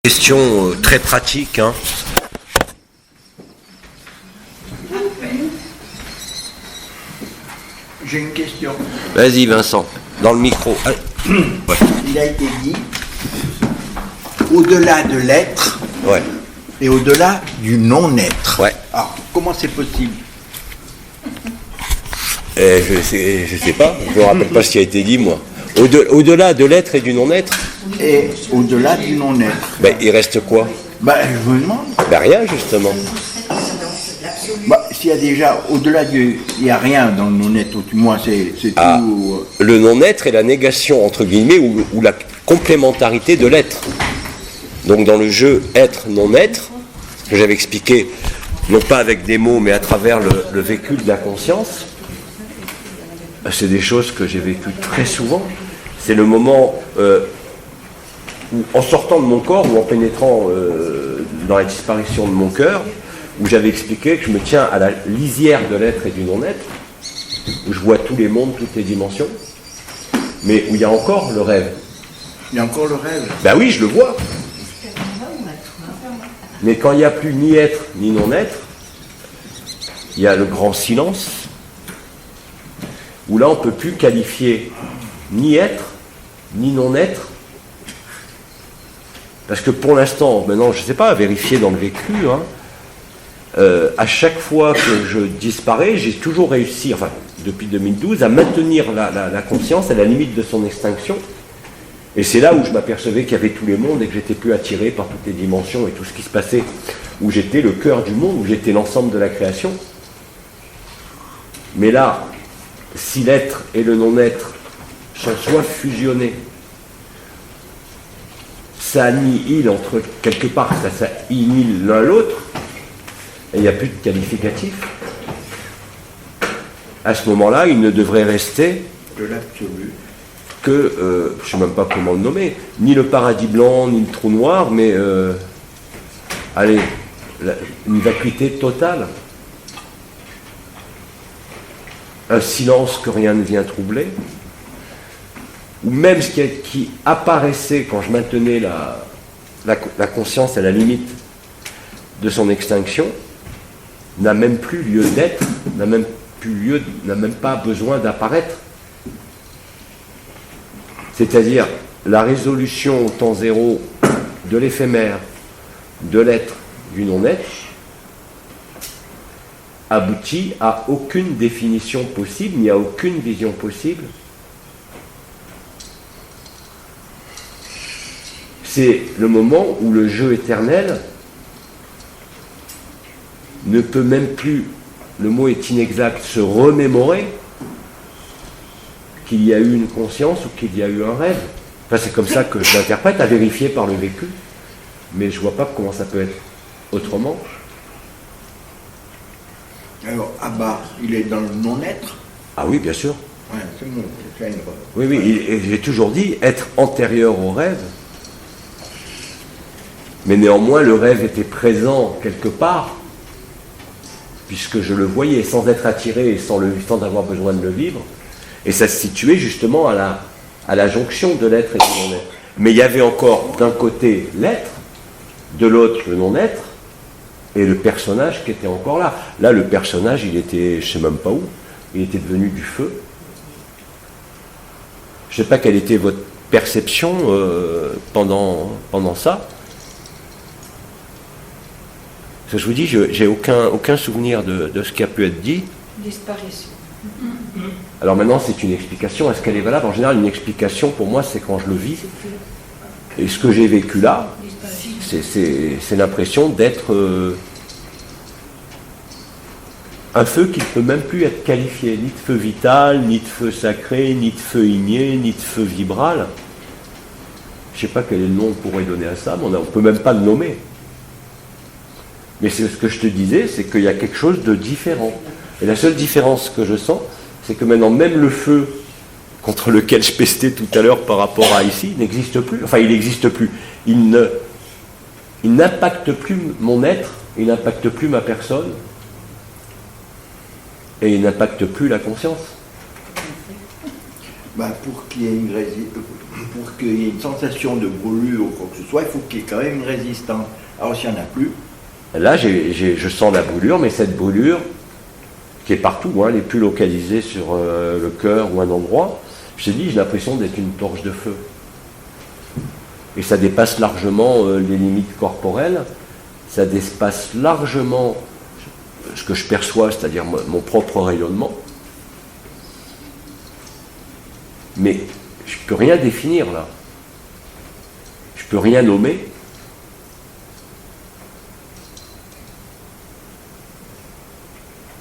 Question très pratique, hein. J'ai une question. Vas-y Vincent, dans le micro. Ouais. Il a été dit, au-delà de l'être Ouais. et au-delà du non-être. Ouais. Alors, comment c'est possible? Je sais pas, je me rappelle pas ce qui a été dit moi. Au-delà de l'être et du non-être, Et au-delà du non-être. ben, il reste quoi? Je me demande. Ben, rien justement. S'il y a déjà, au-delà du... Il n'y a rien dans le non-être, du moins c'est Ah. tout... Le non-être est la négation entre guillemets ou la complémentarité de l'être. Donc dans le jeu être-non-être, ce que j'avais expliqué, non pas avec des mots mais à travers le vécu de la conscience, c'est des choses que j'ai vécues très souvent. C'est le moment où, en sortant de mon corps ou en pénétrant dans la disparition de mon cœur, où j'avais expliqué que je me tiens à la lisière de l'être et du non-être, où je vois tous les mondes, toutes les dimensions, mais où il y a encore le rêve. Il y a encore le rêve. Ben oui, je le vois. Mais quand il n'y a plus ni être ni non-être, il y a le grand silence, où là on ne peut plus qualifier ni être, ni non-être, parce que pour l'instant, maintenant, je ne sais pas, à vérifier dans le vécu, hein, à chaque fois que je disparais, j'ai toujours réussi, enfin depuis 2012, à maintenir la conscience à la limite de son extinction. Et c'est là où je m'apercevais qu'il y avait tous les mondes et que j'étais plus attiré par toutes les dimensions et tout ce qui se passait, où j'étais le cœur du monde, où j'étais l'ensemble de la création. Mais là, si l'être et le non-être sont soit fusionnés, ça annihile entre quelque part, ça annihile l'un l'autre, et il n'y a plus de qualificatif. À ce moment-là, il ne devrait rester De l'absolu. que, je ne sais même pas comment le nommer, ni le paradis blanc, ni le trou noir, mais allez, une vacuité totale. Un silence que rien ne vient troubler, ou même ce qui apparaissait quand je maintenais la conscience à la limite de son extinction, n'a même plus lieu d'être, n'a même pas besoin d'apparaître. C'est-à-dire la résolution au temps zéro de l'éphémère, de l'être, du non-être, aboutit à aucune définition possible, ni à aucune vision possible. C'est le moment où le jeu éternel ne peut même plus, le mot est inexact, se remémorer qu'il y a eu une conscience ou qu'il y a eu un rêve. Enfin, c'est comme ça que je l'interprète, à vérifier par le vécu, mais je ne vois pas comment ça peut être autrement. Alors, Abba, il est dans le non-être. Ah oui, bien sûr. Ouais, c'est bon, c'est clair. Oui, oui, et j'ai toujours dit être antérieur au rêve. Mais néanmoins, le rêve était présent quelque part, puisque je le voyais, sans être attiré et sans avoir besoin de le vivre. Et ça se situait justement à la jonction de l'être et du non-être. Mais il y avait encore d'un côté l'être, de l'autre le non-être, et le personnage qui était encore là. Là, le personnage, il était, je ne sais même pas où, il était devenu du feu. Je ne sais pas quelle était votre perception pendant ça. Parce que je vous dis, j'ai aucun souvenir de ce qui a pu être dit. Disparition. Alors maintenant, c'est une explication. Est-ce qu'elle est valable? En général, une explication, pour moi, c'est quand je le vis. Et ce que j'ai vécu là, c'est l'impression d'être un feu qui ne peut même plus être qualifié, ni de feu vital, ni de feu sacré, ni de feu igné, ni de feu vibral. Je ne sais pas quel est le nom qu'on pourrait donner à ça, mais on ne peut même pas le nommer. Mais c'est ce que je te disais, c'est qu'il y a quelque chose de différent. Et la seule différence que je sens, c'est que maintenant, même le feu contre lequel je pestais tout à l'heure par rapport à ici, n'existe plus. Enfin, il n'existe plus. Il n'impacte plus mon être, il n'impacte plus ma personne, et il n'impacte plus la conscience. Pour qu'il y ait pour qu'il y ait une sensation de brûlure ou quoi que ce soit, il faut qu'il y ait quand même une résistance. Alors s'il n'y en a plus, Là, je sens la brûlure, mais cette brûlure, qui est partout, hein, elle n'est plus localisée sur le cœur ou un endroit, je t'ai dit, j'ai l'impression d'être une torche de feu. Et ça dépasse largement les limites corporelles, ça dépasse largement ce que je perçois, c'est-à-dire mon propre rayonnement. Mais je ne peux rien définir là. Je ne peux rien nommer.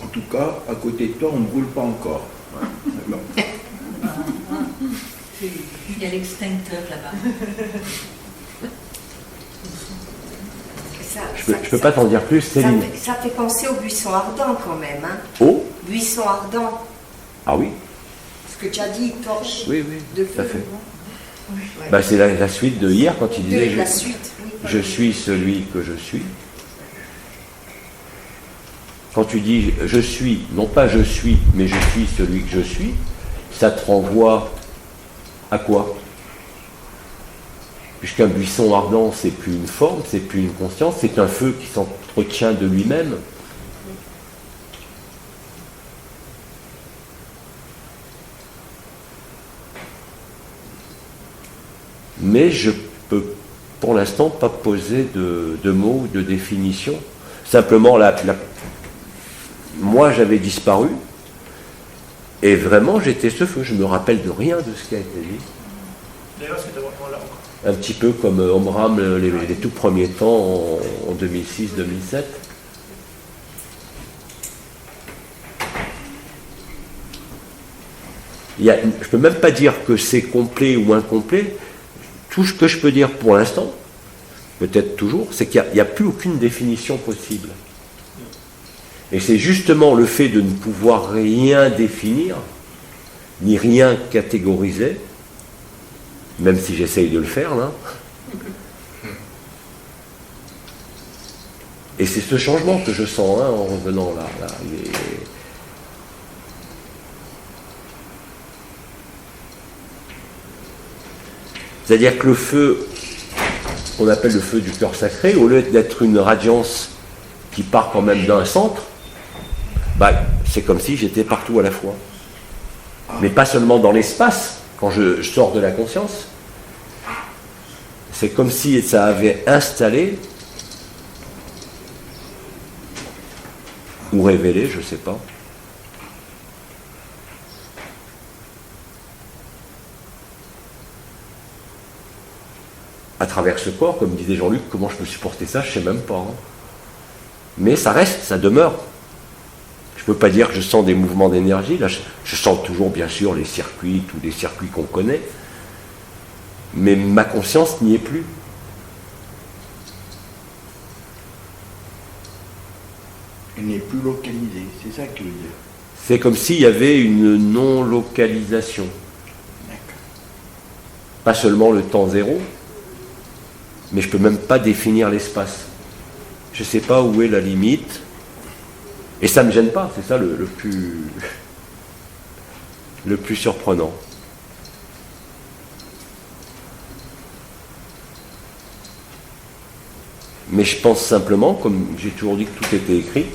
en tout cas, à côté de toi, on ne brûle pas encore. Bon. Il y a l'extincteur là-bas. Je ne peux pas t'en dire plus, Céline. Ça fait penser au buisson ardent quand même. Hein. Oh, Buisson ardent. ah oui, Ce que tu as dit, torche oui, de tout à feu. fait. Ouais. Bah, c'est la suite de hier quand il disait La suite, oui. je suis celui que je suis. Quand tu dis je suis, non pas je suis, mais je suis celui que je suis, ça te renvoie à quoi? Puisqu'un buisson ardent, c'est plus une forme, c'est plus une conscience, c'est un feu qui s'entretient de lui-même. Mais je peux pour l'instant pas poser de mots ou de définition. Simplement, moi j'avais disparu et vraiment j'étais ce feu. Je me rappelle de rien de ce qui a été dit. D'ailleurs, c'est vraiment là encore. Un petit peu comme Omram les tout premiers temps en 2006-2007. Je ne peux même pas dire que c'est complet ou incomplet. Tout ce que je peux dire pour l'instant, peut-être toujours, c'est qu'il n'y a plus aucune définition possible. Et c'est justement le fait de ne pouvoir rien définir, ni rien catégoriser, même si j'essaye de le faire là. Et c'est ce changement que je sens hein, en revenant là. C'est-à-dire que le feu, qu'on appelle le feu du cœur sacré, au lieu d'être une radiance qui part quand même d'un centre, c'est comme si j'étais partout à la fois. Mais pas seulement dans l'espace, quand je sors de la conscience. C'est comme si ça avait installé, ou révélé, je ne sais pas, à travers ce corps, comme disait Jean-Luc, comment je peux supporter ça, je ne sais même pas. Hein. Mais ça reste, ça demeure. Je ne peux pas dire que je sens des mouvements d'énergie. Là, je sens toujours, bien sûr, les circuits, tous les circuits qu'on connaît. Mais ma conscience n'y est plus. elle n'est plus localisée. C'est ça que je veux dire. C'est comme s'il y avait une non-localisation. D'accord. Pas seulement le temps zéro, mais je ne peux même pas définir l'espace. Je ne sais pas où est la limite. Et ça ne me gêne pas, c'est ça le plus surprenant. Mais je pense simplement, comme j'ai toujours dit que tout était écrit,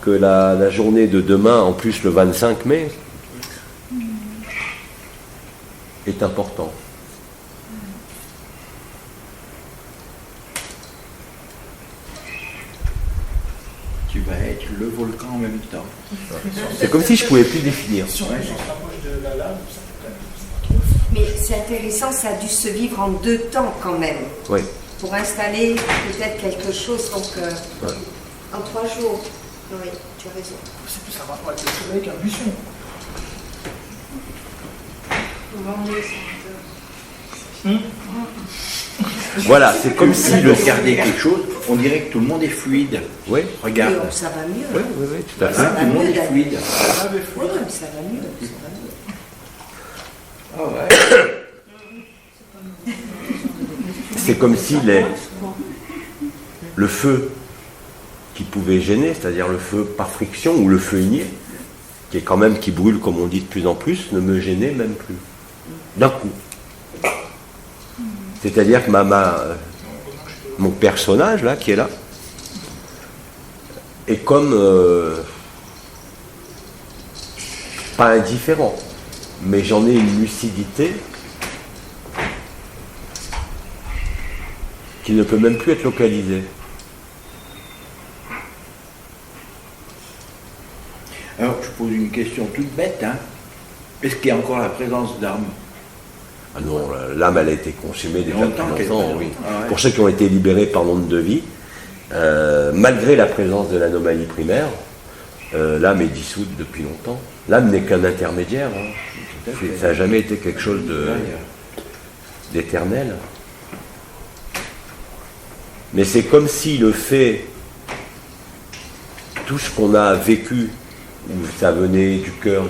que la journée de demain, en plus le 25 mai, est importante. Tu vas être le volcan en même temps. C'est comme si je ne pouvais plus définir. Si on se rapproche de la lave, ça peut être. Mais c'est intéressant, ça a dû se vivre en 2 temps quand même. Oui. Pour installer peut-être quelque chose, donc Ouais. en 3 jours. Oui, tu as raison. C'est plus un rapport avec le soleil qu'un buisson. Voilà, c'est comme si le... Regardez quelque chose, on dirait que tout le monde est fluide. Oui, Regarde. Et ça va mieux. oui, oui, oui, tout à fait. Ça va Tout le monde mieux, est fluide. Oui, mais ça va mieux. Ça va mieux. Ah ouais. C'est comme si le feu qui pouvait gêner, c'est-à-dire le feu par friction ou le feu igné, qui est quand même qui brûle comme on dit de plus en plus, ne me gênait même plus. d'un coup. C'est-à-dire que mon personnage, là, qui est là, est comme, pas indifférent, mais j'en ai une lucidité qui ne peut même plus être localisée. Alors, je pose une question toute bête, hein. Est-ce qu'il y a encore la présence d'âme? Ah non, l'âme, elle a été consumée déjà Longtemps depuis qu'elle longtemps, est oui. présente. Ah ouais. Pour ceux qui ont été libérés par l'onde de vie, malgré la présence de l'anomalie primaire, l'âme est dissoute depuis longtemps. L'âme n'est qu'un intermédiaire. Hein. Tout à fait. Ça n'a jamais été quelque chose Ouais, d'éternel. Mais c'est comme si le fait, tout ce qu'on a vécu, où ça venait du cœur,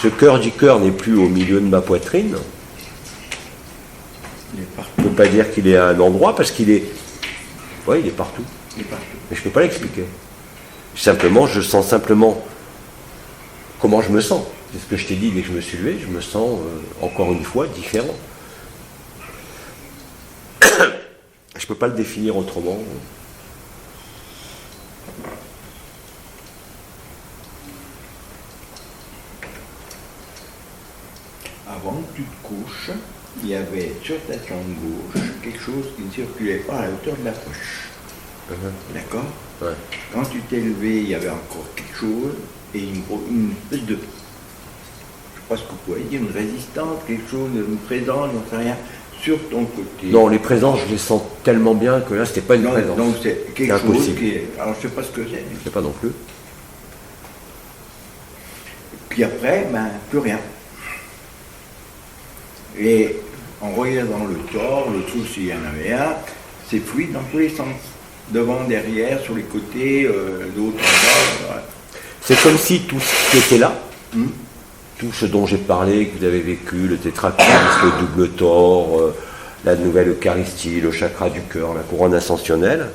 ce cœur du cœur n'est plus au milieu de ma poitrine. il est partout. Je ne peux pas dire qu'il est à un endroit parce qu'il est... Oui, il est partout. Il est partout. Mais je ne peux pas l'expliquer. Simplement, je sens simplement comment je me sens. C'est ce que je t'ai dit dès que je me suis levé, je me sens encore une fois différent. Je ne peux pas le définir autrement. Avant que tu te couches, il y avait sur ta jambe gauche quelque chose qui ne circulait pas à la hauteur de la poche. D'accord? Ouais. Quand tu t'es levé, il y avait encore quelque chose et une espèce de, je ne sais pas ce que vous pouvez dire, une résistance, quelque chose, une présence, j'en sais rien, sur ton côté. Non, les présences, je les sens tellement bien que là, c'était pas une Donc, présence. donc c'est quelque C'est chose impossible. qui est. Alors je ne sais pas ce que c'est. Je sais pas non plus. Puis après, ben, plus rien. Et en regardant le corps, le trou s'il y en avait un, c'est fluide dans tous les sens. Devant, derrière, sur les côtés, d'autres en bas. Ouais. C'est comme si tout ce qui était là, Hum. tout ce dont j'ai parlé, que vous avez vécu, le tétracharis, le double tort, la nouvelle Eucharistie, le chakra du cœur, la couronne ascensionnelle,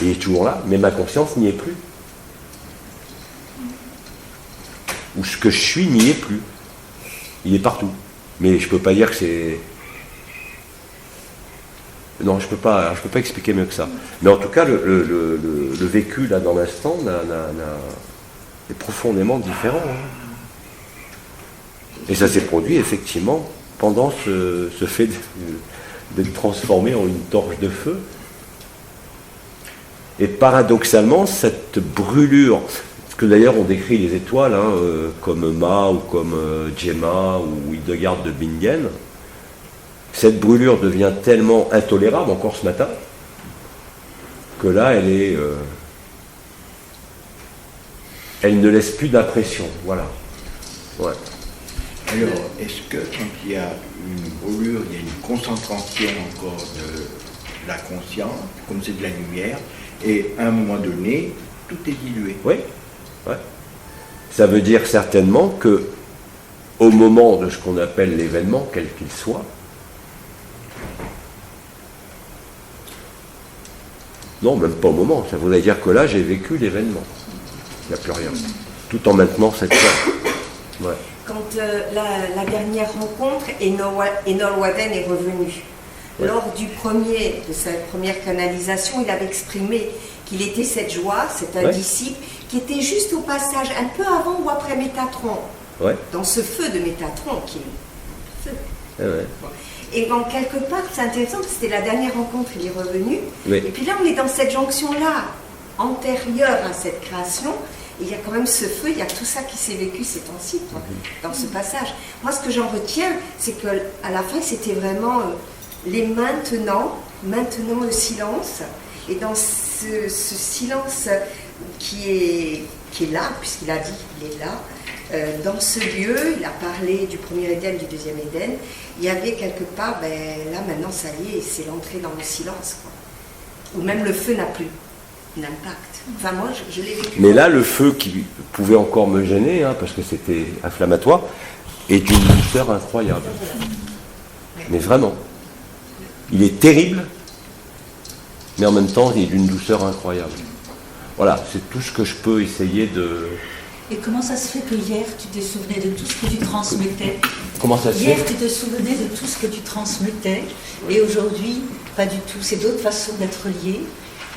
il est toujours là, mais ma conscience n'y est plus. Ou ce que je suis n'y est plus. Il est partout. Mais je ne peux pas dire que c'est... Non, je peux pas expliquer mieux que ça. Mais en tout cas, le vécu là dans l'instant est profondément différent. Hein. Et ça s'est produit effectivement pendant ce fait d'être transformé en une torche de feu. Et paradoxalement, cette brûlure, parce que d'ailleurs on décrit les étoiles hein, comme Ma ou comme Gemma ou Hildegard de Bingen, cette brûlure devient tellement intolérable, encore ce matin, que là, elle ne laisse plus d'impression. Voilà. Ouais. Alors, est-ce que quand il y a une brûlure, il y a une concentration encore de la conscience, comme c'est de la lumière, et à un moment donné, tout est dilué? Oui. Ouais. Ça veut dire certainement que, au moment de ce qu'on appelle l'événement, quel qu'il soit, non, même pas au moment. Ça voudrait dire que là, j'ai vécu l'événement. Il n'y a plus rien. Tout en maintenant cette chose. Ouais. Quand la dernière rencontre, Enol Waden est revenu. Ouais. Lors de sa première canalisation, il avait exprimé qu'il était cette joie, c'est un Ouais. disciple, qui était juste au passage, un peu avant ou après Métatron, Ouais. dans ce feu de Métatron qui est feu. Ouais, ouais. Et donc, quelque part, c'est intéressant, parce que c'était la dernière rencontre, il est revenu. Oui. Et puis là, on est dans cette jonction-là, antérieure à cette création. Et il y a quand même ce feu, il y a tout ça qui s'est vécu ces temps-ci, quoi, dans ce passage. Moi, ce que j'en retiens, c'est qu'à la fin, c'était vraiment les maintenant le silence. Et dans ce silence qui est là, puisqu'il a dit qu'il est là, dans ce lieu, il a parlé du premier Éden, du deuxième Éden, il y avait quelque part, là maintenant ça y est, c'est l'entrée dans le silence, quoi. Ou même le feu n'a plus d'impact. Enfin moi, je l'ai vécu. Mais là, le feu qui pouvait encore me gêner, hein, parce que c'était inflammatoire, est d'une douceur incroyable. Mais vraiment. Il est terrible, mais en même temps, il est d'une douceur incroyable. Voilà, c'est tout ce que je peux essayer de Et comment ça se fait que hier, tu te souvenais de tout ce que tu transmettais? Comment ça se Hier, fait? tu te souvenais de tout ce que tu transmettais, et aujourd'hui, pas du tout. C'est d'autres façons d'être lié.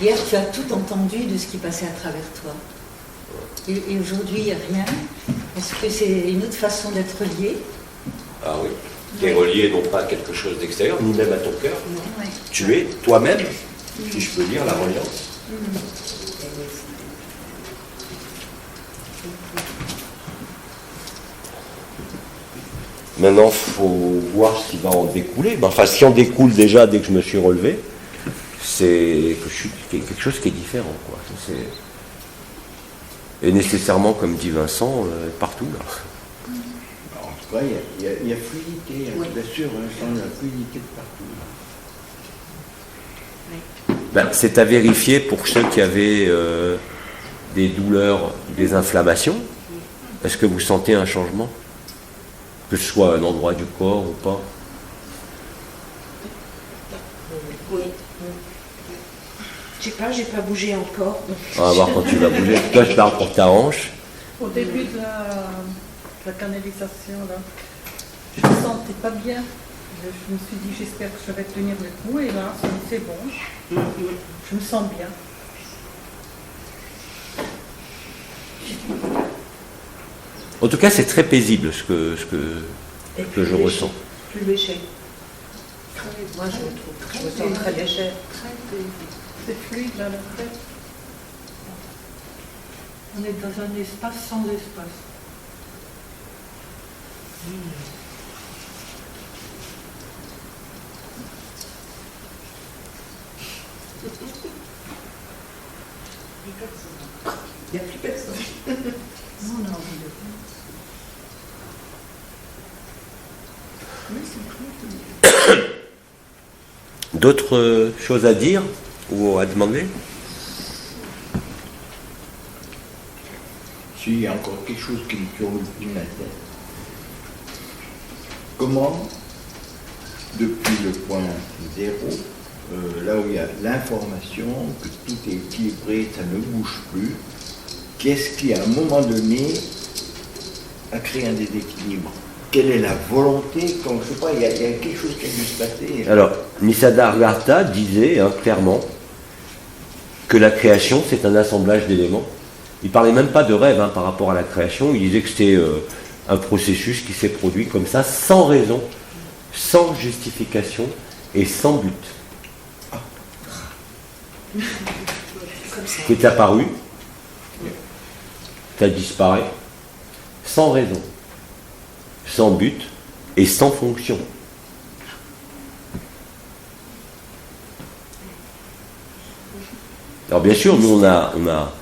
Hier, tu as tout entendu de ce qui passait à travers toi. Et aujourd'hui, il n'y a rien. Est-ce que c'est une autre façon d'être lié? Ah oui. Tu es relié non pas à quelque chose d'extérieur, ni même à ton cœur. Oui. Tu es toi-même, si je peux dire, la reliance. Maintenant, il faut voir ce qui va en découler. Ben, enfin, si en découle déjà dès que je me suis relevé, c'est que je suis quelque chose qui est différent, quoi. Et nécessairement, comme dit Vincent, partout là. En tout cas, il y a fluidité, hein, Oui. bien sûr, hein, je sens la fluidité de partout. Ben, c'est à vérifier pour ceux qui avaient des douleurs, des inflammations. Est-ce que vous sentez un changement? Que ce soit un endroit du corps ou pas? Oui. Je sais pas, j'ai pas bougé encore. On va voir quand tu vas bouger. Toi, je parle pour ta hanche. Au début de la canalisation, là, je ne me sentais pas bien. Je me suis dit, j'espère que je vais tenir le coup. Et là, c'est bon. Je me sens bien. En tout cas, c'est très paisible ce que je ressens. Plus léger. Moi, je me trouve Je me sens très légère. C'est fluide dans la tête. On est dans un espace sans espace. Il n'y a plus personne. Nous, on a envie de... D'autres choses à dire ou à demander? Si, il y a encore quelque chose qui me tourne la tête. Comment, depuis le point zéro, là où il y a l'information, que tout est équilibré, ça ne bouge plus, qu'est-ce qui, à un moment donné, a créé un déséquilibre? Quelle est la volonté? Quand, je sais pas, il y a quelque chose qui a dû se passer. Alors, Nisargadatta disait clairement que la création, c'est un assemblage d'éléments. Il parlait même pas de rêve par rapport à la création, il disait que c'était un processus qui s'est produit comme ça, sans raison, sans justification et sans but. Qui est apparu, ça disparaît, sans raison, sans but et sans fonction. Alors bien sûr, nous on a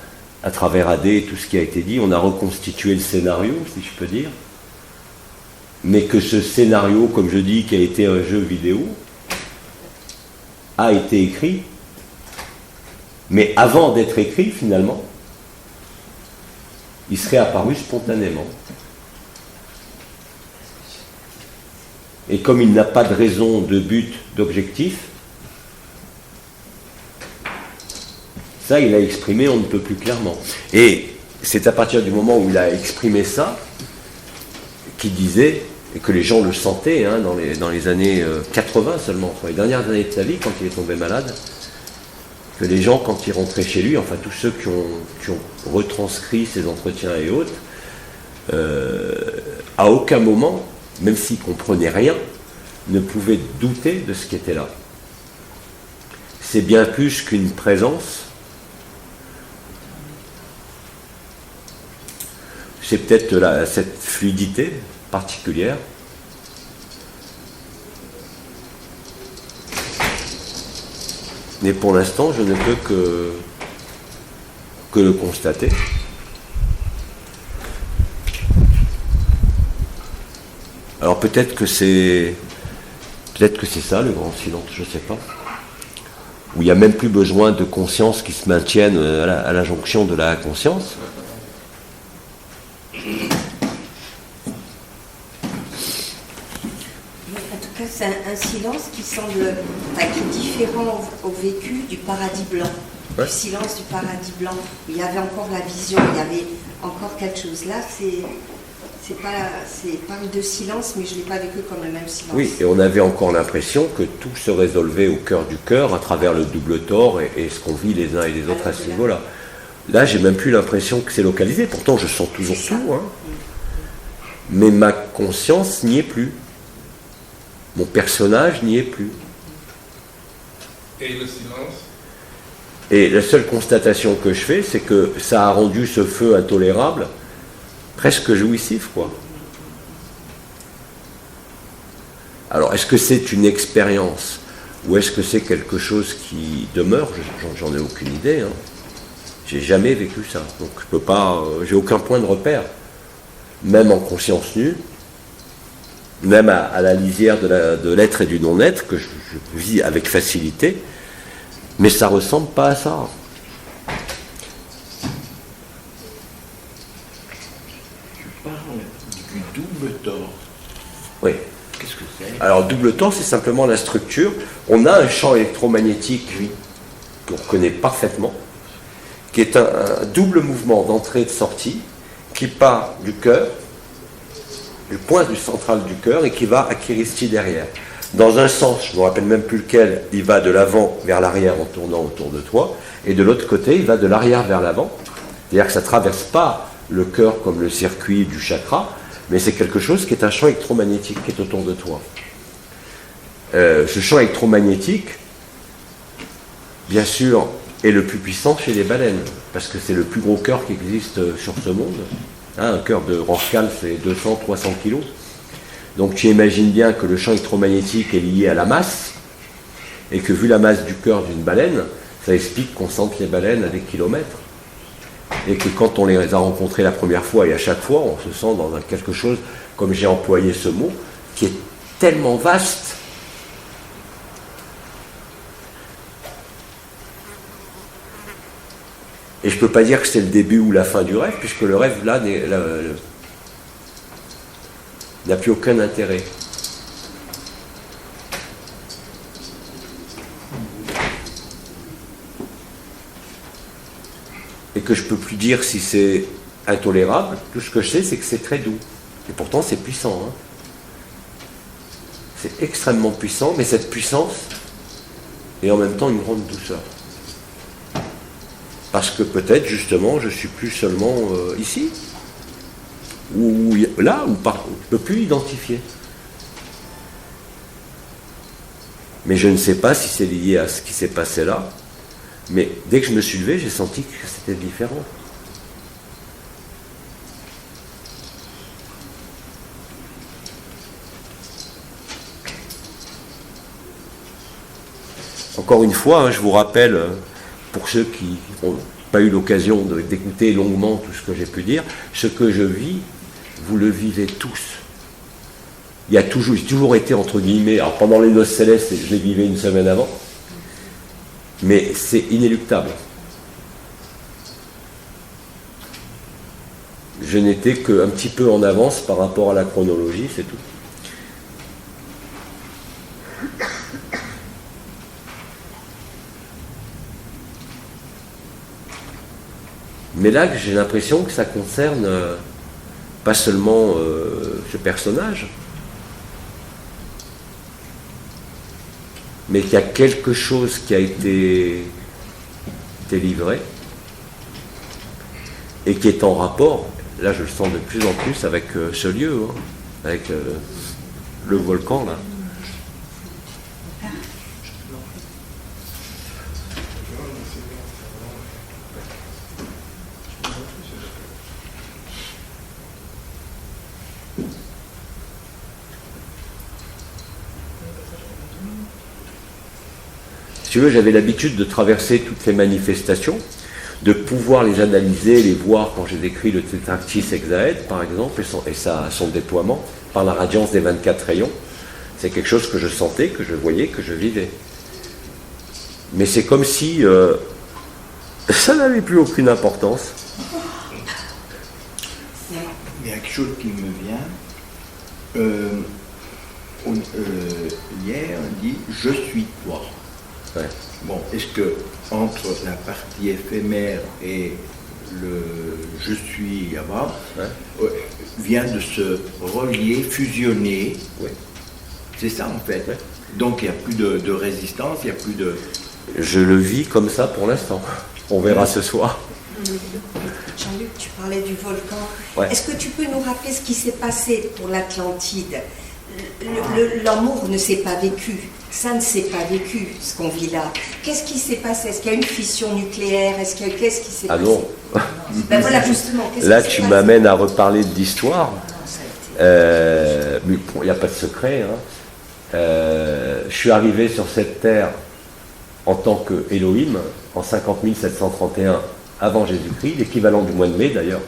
à travers AD et tout ce qui a été dit, on a reconstitué le scénario, si je peux dire, mais que ce scénario, comme je dis, qui a été un jeu vidéo, a été écrit, mais avant d'être écrit, finalement, il serait apparu spontanément. Et comme il n'a pas de raison, de but, d'objectif, ça, il a exprimé, on ne peut plus clairement. Et c'est à partir du moment où il a exprimé ça, qu'il disait, et que les gens le sentaient dans les années 80 seulement, les dernières années de sa vie, quand il est tombé malade, que les gens, quand ils rentraient chez lui, enfin tous ceux qui ont retranscrit ses entretiens et autres, à aucun moment, même s'ils ne comprenaient rien, ne pouvaient douter de ce qui était là. C'est bien plus qu'une présence, c'est peut-être cette fluidité particulière. Mais pour l'instant, je ne peux que le constater. Alors peut-être que c'est ça le grand silence, je ne sais pas. Où il n'y a même plus besoin de conscience qui se maintienne à la jonction de la conscience. En tout cas, c'est un silence qui semble, qui est différent au vécu du paradis blanc. Ouais. du silence du paradis blanc, où il y avait encore la vision, il y avait encore quelque chose. Là, c'est parle de silence, mais je ne l'ai pas vécu comme le même silence. Oui, et on avait encore l'impression que tout se résolvait au cœur du cœur à travers le double tort et ce qu'on vit les uns et les autres à ce niveau-là. Là, j'ai même plus l'impression que c'est localisé. Pourtant, je sens toujours tout. Hein. Mais ma conscience n'y est plus. Mon personnage n'y est plus. Et le silence? Et la seule constatation que je fais, c'est que ça a rendu ce feu intolérable, presque jouissif, quoi. Alors, est-ce que c'est une expérience ou est-ce que c'est quelque chose qui demeure? J'en ai aucune idée. Hein. J'ai jamais vécu ça, donc je peux pas. J'ai aucun point de repère, même en conscience nue, même à la lisière de l'être et du non-être que je vis avec facilité, mais ça ressemble pas à ça. Tu parles du double tort. Oui. Qu'est-ce que c'est? Alors, double tort, c'est simplement la structure. On a un champ électromagnétique, qu'on connaît parfaitement, qui est un double mouvement d'entrée et de sortie, qui part du cœur, du point central du cœur, et qui va à Kiristi derrière. Dans un sens, je ne me rappelle même plus lequel, il va de l'avant vers l'arrière en tournant autour de toi, et de l'autre côté, il va de l'arrière vers l'avant. C'est-à-dire que ça ne traverse pas le cœur comme le circuit du chakra, mais c'est quelque chose qui est un champ électromagnétique qui est autour de toi. Ce champ électromagnétique, bien sûr, est le plus puissant chez les baleines, parce que c'est le plus gros cœur qui existe sur ce monde. Hein, un cœur de Rorqual, c'est 200-300 kilos. Donc tu imagines bien que le champ électromagnétique est lié à la masse, et que vu la masse du cœur d'une baleine, ça explique qu'on sente les baleines à des kilomètres. Et que quand on les a rencontrées la première fois, et à chaque fois, on se sent dans quelque chose, comme j'ai employé ce mot, qui est tellement vaste. Et je ne peux pas dire que c'est le début ou la fin du rêve, puisque le rêve, là, n'a plus aucun intérêt. Et que je ne peux plus dire si c'est intolérable, tout ce que je sais, c'est que c'est très doux. Et pourtant, c'est puissant. Hein. C'est extrêmement puissant, mais cette puissance est en même temps une grande douceur. Parce que peut-être, justement, je ne suis plus seulement ici, ou là, ou par, je ne peux plus identifier. Mais je ne sais pas si c'est lié à ce qui s'est passé là, mais dès que je me suis levé, j'ai senti que c'était différent. Encore une fois, hein, je vous rappelle, pour ceux qui n'ont pas eu l'occasion d'écouter longuement tout ce que j'ai pu dire, ce que je vis, vous le vivez tous. J'ai toujours été, entre guillemets, alors pendant les noces célestes, je les vivais une semaine avant, mais c'est inéluctable. Je n'étais qu'un petit peu en avance par rapport à la chronologie, c'est tout. Mais là, j'ai l'impression que ça concerne pas seulement ce personnage, mais qu'il y a quelque chose qui a été délivré et qui est en rapport, là je le sens de plus en plus avec ce lieu, hein, avec le volcan là. Si tu veux, j'avais l'habitude de traverser toutes les manifestations, de pouvoir les analyser, les voir quand j'ai décrit le tétractis hexaèdre, par exemple, et son déploiement par la radiance des 24 rayons. C'est quelque chose que je sentais, que je voyais, que je vivais. Mais c'est comme si ça n'avait plus aucune importance. Il y a quelque chose qui me vient. Hier, on dit « je suis toi ». Ouais. Bon, est-ce que entre la partie éphémère et le je suis Yahweh vient de se relier, fusionner. Ouais. C'est ça en fait. Ouais. Donc il n'y a plus de résistance, il n'y a plus de... Je le vis comme ça pour l'instant. On verra ce soir. Jean-Luc, tu parlais du volcan. Ouais. Est-ce que tu peux nous rappeler ce qui s'est passé pour l'Atlantide? L'amour ne s'est pas vécu, ça ne s'est pas vécu, ce qu'on vit là. Qu'est-ce qui s'est passé? Est-ce qu'il y a une fission nucléaire? Qu'est-ce qui s'est passé? Ah non. Ben voilà, justement. Là, qui s'est tu passé? m'amènes à reparler de l'histoire. Non, ça a été- Mais il n'y a pas de secret. Hein. Je suis arrivé sur cette terre en tant que Elohim en 50 731 avant Jésus-Christ, l'équivalent du mois de mai d'ailleurs,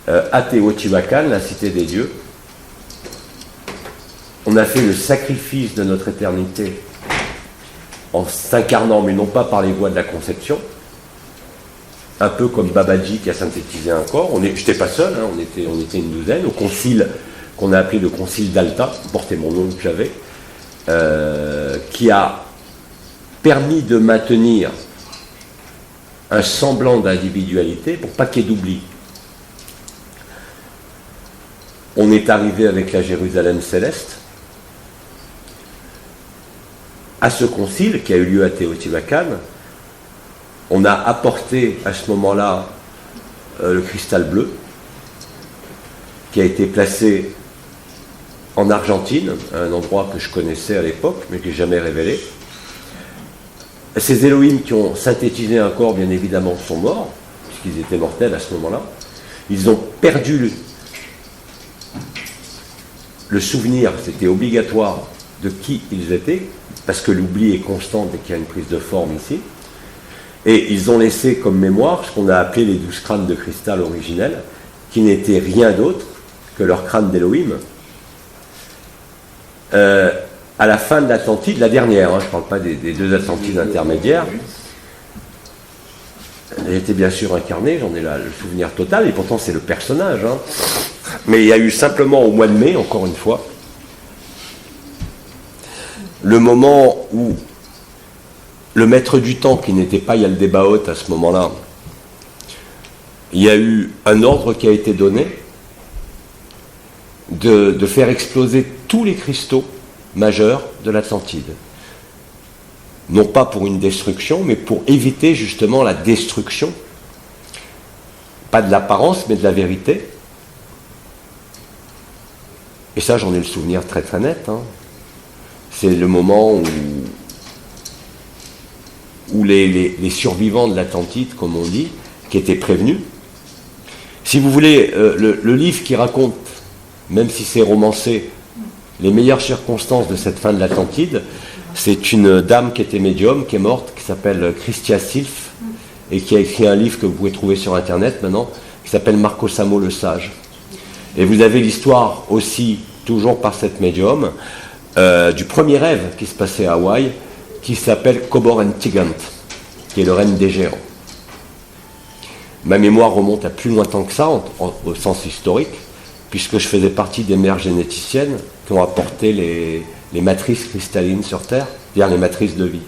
à Teotihuacan, la cité des dieux. On a fait le sacrifice de notre éternité en s'incarnant, mais non pas par les voies de la conception, un peu comme Babaji qui a synthétisé un corps. Je n'étais pas seul, hein, on était une douzaine, au concile qu'on a appelé le concile d'Alta, portait mon nom que j'avais, qui a permis de maintenir un semblant d'individualité pour pas qu'il y ait d'oubli. On est arrivé avec la Jérusalem céleste à ce concile qui a eu lieu à Teotihuacan. On a apporté à ce moment-là le cristal bleu qui a été placé en Argentine, un endroit que je connaissais à l'époque mais que je n'ai jamais révélé. Ces Elohim qui ont synthétisé un corps, bien évidemment, sont morts, puisqu'ils étaient mortels à ce moment-là. Ils ont perdu le souvenir, c'était obligatoire, de qui ils étaient, parce que l'oubli est constant dès qu'il y a une prise de forme ici. Et ils ont laissé comme mémoire ce qu'on a appelé les 12 crânes de cristal originels, qui n'étaient rien d'autre que leur crâne d'Elohim. À la fin de l'Atlantide, la dernière, hein, je ne parle pas des deux Atlantides intermédiaires, elle était bien sûr incarnée, j'en ai là le souvenir total, et pourtant c'est le personnage. Hein. Mais il y a eu simplement au mois de mai, encore une fois, le moment où le maître du temps, qui n'était pas Yaldabaoth à ce moment-là, il y a eu un ordre qui a été donné de faire exploser tous les cristaux majeurs de l'Atlantide. Non pas pour une destruction, mais pour éviter justement la destruction, pas de l'apparence, mais de la vérité. Et ça, j'en ai le souvenir très très net. Hein. C'est le moment où les survivants de l'Atlantide, comme on dit, qui étaient prévenus. Si vous voulez, le livre qui raconte, même si c'est romancé, les meilleures circonstances de cette fin de l'Atlantide, c'est une dame qui était médium, qui est morte, qui s'appelle Christia Sylph, et qui a écrit un livre que vous pouvez trouver sur Internet maintenant, qui s'appelle Marco Samo le Sage. Et vous avez l'histoire aussi, toujours par cette médium, du premier rêve qui se passait à Hawaï, qui s'appelle Kobor and Tigant, qui est le règne des géants. Ma mémoire remonte à plus lointain que ça, au sens historique, puisque je faisais partie des mères généticiennes qui ont apporté les matrices cristallines sur Terre, c'est-à-dire les matrices de vie.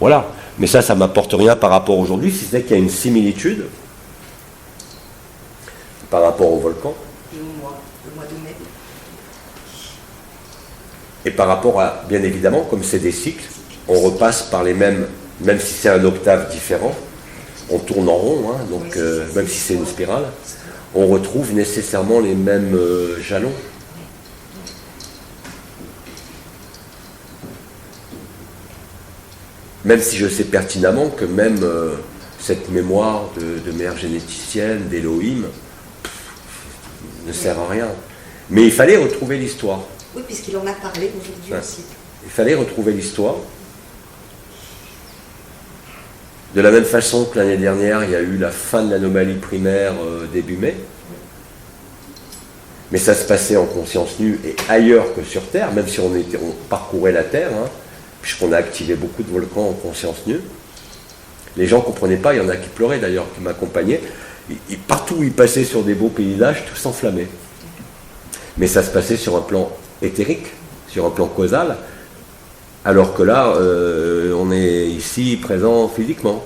Voilà. Mais ça ne m'apporte rien par rapport à aujourd'hui, si c'est qu'il y a une similitude par rapport au volcan. Le mois de mai. Et par rapport à, bien évidemment, comme c'est des cycles, on repasse par les mêmes, même si c'est un octave différent, on tourne en rond, hein, donc même si c'est une spirale, on retrouve nécessairement les mêmes jalons. Même si je sais pertinemment que même cette mémoire de mère généticienne, d'Elohim, ne sert à rien. Mais il fallait retrouver l'histoire. Oui, puisqu'il en a parlé aujourd'hui aussi. Il fallait retrouver l'histoire. De la même façon que l'année dernière, il y a eu la fin de l'anomalie primaire début mai. Mais ça se passait en conscience nue et ailleurs que sur Terre, même si on parcourait la Terre, hein, puisqu'on a activé beaucoup de volcans en conscience nue. Les gens ne comprenaient pas, il y en a qui pleuraient d'ailleurs, qui m'accompagnaient. Partout où ils passaient sur des beaux paysages, tout s'enflammait. Mais ça se passait sur un plan éthérique, sur un plan causal, Alors que là, on est ici présent physiquement.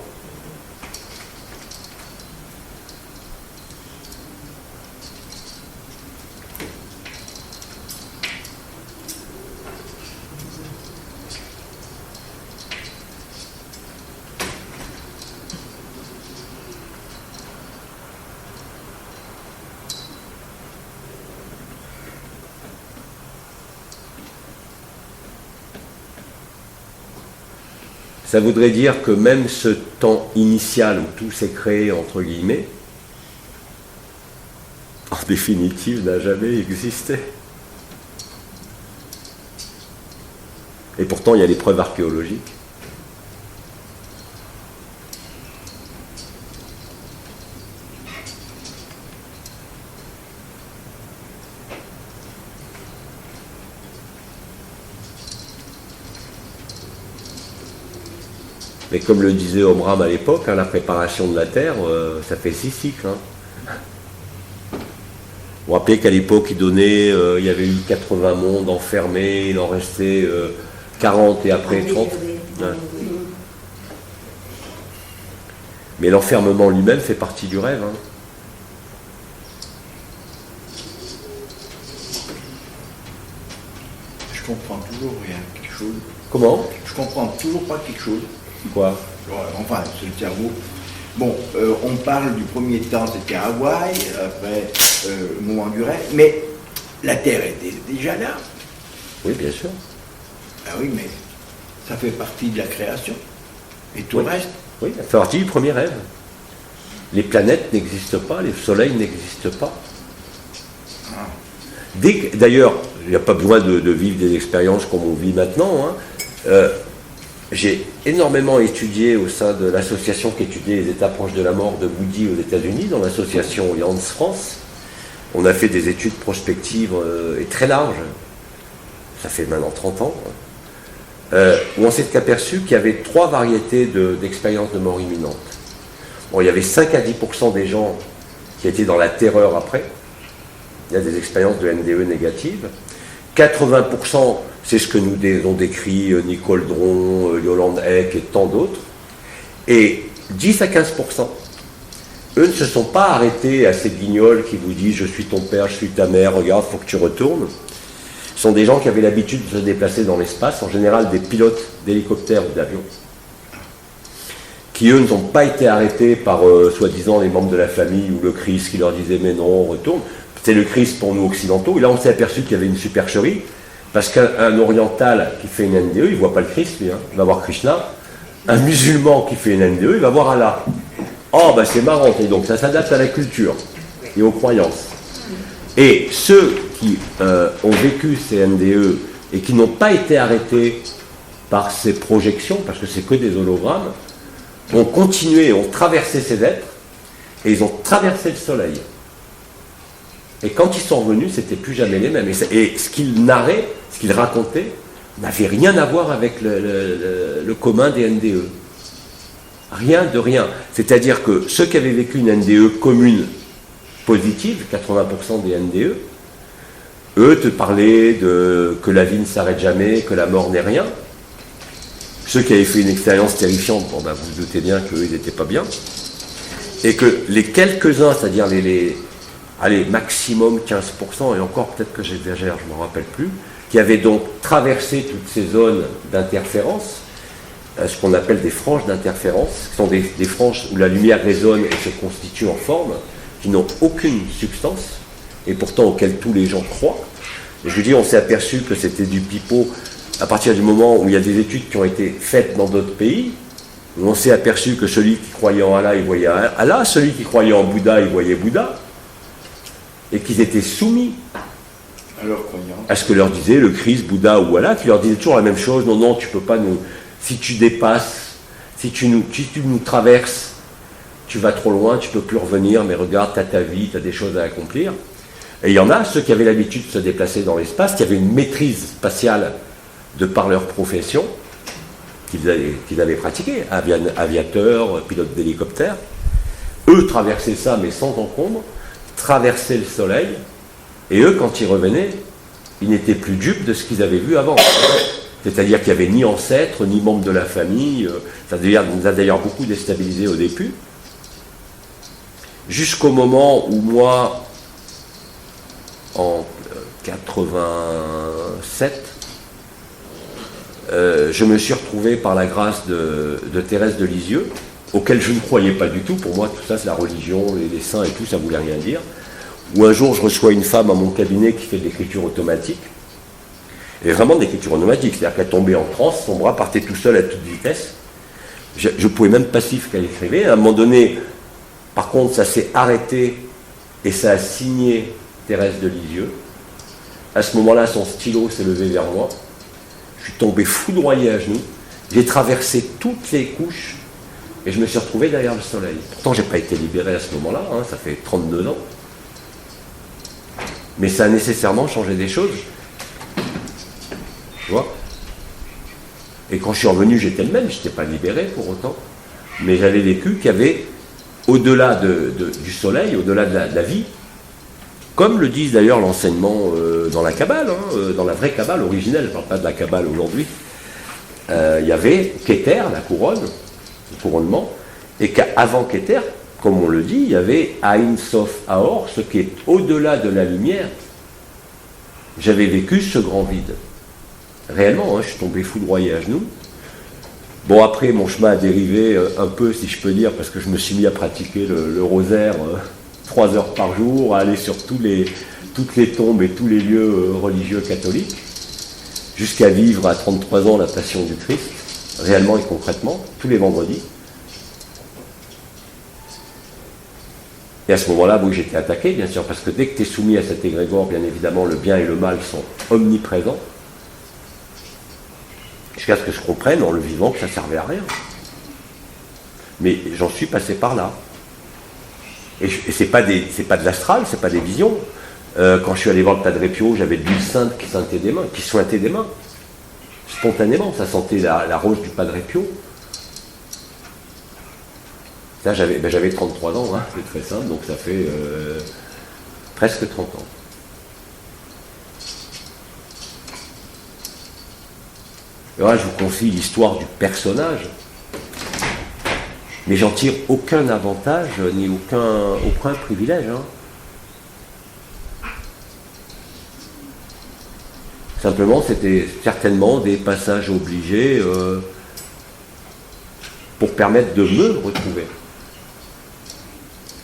Ça voudrait dire que même ce temps initial où tout s'est créé, entre guillemets, en définitive, n'a jamais existé. Et pourtant, il y a des preuves archéologiques. Mais comme le disait Omram à l'époque, la préparation de la Terre, ça fait 6 cycles. Vous vous rappelez qu'à l'époque, il donnait, il y avait eu 80 mondes enfermés, il en restait 40 et après 30. Ouais. Mais l'enfermement lui-même fait partie du rêve. Je comprends toujours rien, quelque chose. Comment? Je comprends toujours pas quelque chose. Quoi? Enfin, c'est le cerveau. Bon, on parle du premier temps, c'était à Hawaï, après le moment du rêve, mais la Terre était déjà là. Oui, bien sûr. Ah oui, mais ça fait partie de la création. Et tout le reste. Oui, ça fait partie du premier rêve. Les planètes n'existent pas, les soleils n'existent pas. D'ailleurs, il n'y a pas besoin de vivre des expériences comme on vit maintenant. J'ai énormément étudié au sein de l'association qui étudiait les états proches de la mort de Woody aux États-Unis, dans l'association Yans France. On a fait des études prospectives et très larges, ça fait maintenant 30 ans, où on s'est aperçu qu'il y avait 3 variétés d'expériences de mort imminente. Bon, il y avait 5 à 10% des gens qui étaient dans la terreur après. Il y a des expériences de NDE négatives. 80%, c'est ce que nous ont décrit Nicole Dron, Yolande Eck et tant d'autres. Et 10 à 15%, eux ne se sont pas arrêtés à ces guignols qui vous disent « je suis ton père, je suis ta mère, regarde, il faut que tu retournes ». Ce sont des gens qui avaient l'habitude de se déplacer dans l'espace, en général des pilotes d'hélicoptères ou d'avions, qui eux ne sont pas été arrêtés par soi-disant les membres de la famille ou le Christ qui leur disait « mais non, on retourne ». C'est le Christ pour nous occidentaux. Et là, on s'est aperçu qu'il y avait une supercherie, parce qu'un oriental qui fait une NDE, il ne voit pas le Christ, lui, il va voir Krishna. Un musulman qui fait une NDE, il va voir Allah. Oh, ben c'est marrant, et donc ça s'adapte à la culture et aux croyances. Et ceux qui ont vécu ces NDE et qui n'ont pas été arrêtés par ces projections, parce que c'est que des hologrammes, ont continué, ont traversé ces êtres, et ils ont traversé le soleil. Et quand ils sont revenus, c'était plus jamais les mêmes. Et ce qu'ils narraient, ce qu'ils racontaient, n'avait rien à voir avec le commun des NDE. Rien de rien. C'est-à-dire que ceux qui avaient vécu une NDE commune, positive, 80% des NDE, eux te parlaient que la vie ne s'arrête jamais, que la mort n'est rien. Ceux qui avaient fait une expérience terrifiante, bon, ben, vous vous doutez bien qu'eux, ils n'étaient pas bien. Et que les quelques-uns, c'est-à-dire allez, maximum 15%, et encore peut-être que j'exagère, je ne me rappelle plus, qui avaient donc traversé toutes ces zones d'interférence, ce qu'on appelle des franges d'interférence, qui sont des franges où la lumière résonne et se constitue en forme, qui n'ont aucune substance, et pourtant auxquelles tous les gens croient. Et je vous dis, on s'est aperçu que c'était du pipeau à partir du moment où il y a des études qui ont été faites dans d'autres pays, où on s'est aperçu que celui qui croyait en Allah, il voyait Allah, celui qui croyait en Bouddha, il voyait Bouddha, et qu'ils étaient soumis à ce que leur disait le Christ, Bouddha ou Allah, qui leur disait toujours la même chose. Non, non, tu peux pas nous... Si tu dépasses, si tu nous traverses, tu vas trop loin, tu peux plus revenir, mais regarde, tu as ta vie, tu as des choses à accomplir. Et il y en a, ceux qui avaient l'habitude de se déplacer dans l'espace, qui avaient une maîtrise spatiale de par leur profession, qu'ils avaient pratiquée, aviateurs, pilotes d'hélicoptères. Eux traversaient ça, mais sans encombre, traversaient le soleil, et eux, quand ils revenaient, ils n'étaient plus dupes de ce qu'ils avaient vu avant. C'est-à-dire qu'il n'y avait ni ancêtre, ni membre de la famille. Ça nous a d'ailleurs beaucoup déstabilisés au début. Jusqu'au moment où moi, en 87, je me suis retrouvé par la grâce de Thérèse de Lisieux, auquel je ne croyais pas du tout. Pour moi, tout ça, c'est la religion, les saints et tout, ça ne voulait rien dire. Où un jour, je reçois une femme à mon cabinet qui fait de l'écriture automatique. Et vraiment de l'écriture automatique, c'est-à-dire qu'elle tombait en transe, son bras partait tout seul à toute vitesse. Je ne pouvais même pas suivre ce qu'elle écrivait. À un moment donné, par contre, ça s'est arrêté et ça a signé Thérèse de Lisieux. À ce moment-là, son stylo s'est levé vers moi. Je suis tombé foudroyé à genoux. J'ai traversé toutes les couches et je me suis retrouvé derrière le soleil. Pourtant, je n'ai pas été libéré à ce moment-là, hein, ça fait 32 ans. Mais ça a nécessairement changé des choses. Tu vois ? Et quand je suis revenu, j'étais le même, je n'étais pas libéré pour autant. Mais j'avais vécu qu'il y avait, au-delà du soleil, au-delà de la vie, comme le disent d'ailleurs l'enseignement dans la Kabbale, dans la vraie Kabbale originelle, je ne parle pas de la Kabbale aujourd'hui, il y avait Keter, la couronne, le couronnement, et qu'avant Keter, comme on le dit, il y avait Aïn Sof Aor, ce qui est au-delà de la lumière. J'avais vécu ce grand vide. Réellement, je suis tombé foudroyé à genoux. Bon, après, mon chemin a dérivé un peu, si je peux dire, parce que je me suis mis à pratiquer le rosaire 3 heures par jour, à aller sur toutes les tombes et tous les lieux religieux catholiques, jusqu'à vivre à 33 ans la Passion du Christ, réellement et concrètement, tous les vendredis. Et à ce moment-là, oui, j'étais attaqué, bien sûr, parce que dès que tu es soumis à cet égrégore, bien évidemment, le bien et le mal sont omniprésents. Jusqu'à ce que je comprenne, en le vivant, que ça ne servait à rien. Mais j'en suis passé par là. Et c'est pas de l'astral, c'est pas des visions. Quand je suis allé voir le Padre Pio, j'avais de l'huile sainte qui sointait des mains. Spontanément, ça sentait la rose du Padre Pio. Là, j'avais 33 ans, hein, c'est très simple, donc ça fait presque 30 ans. Et là, je vous confie l'histoire du personnage, mais j'en tire aucun avantage, ni aucun privilège. Hein. Simplement, c'était certainement des passages obligés pour permettre de me retrouver.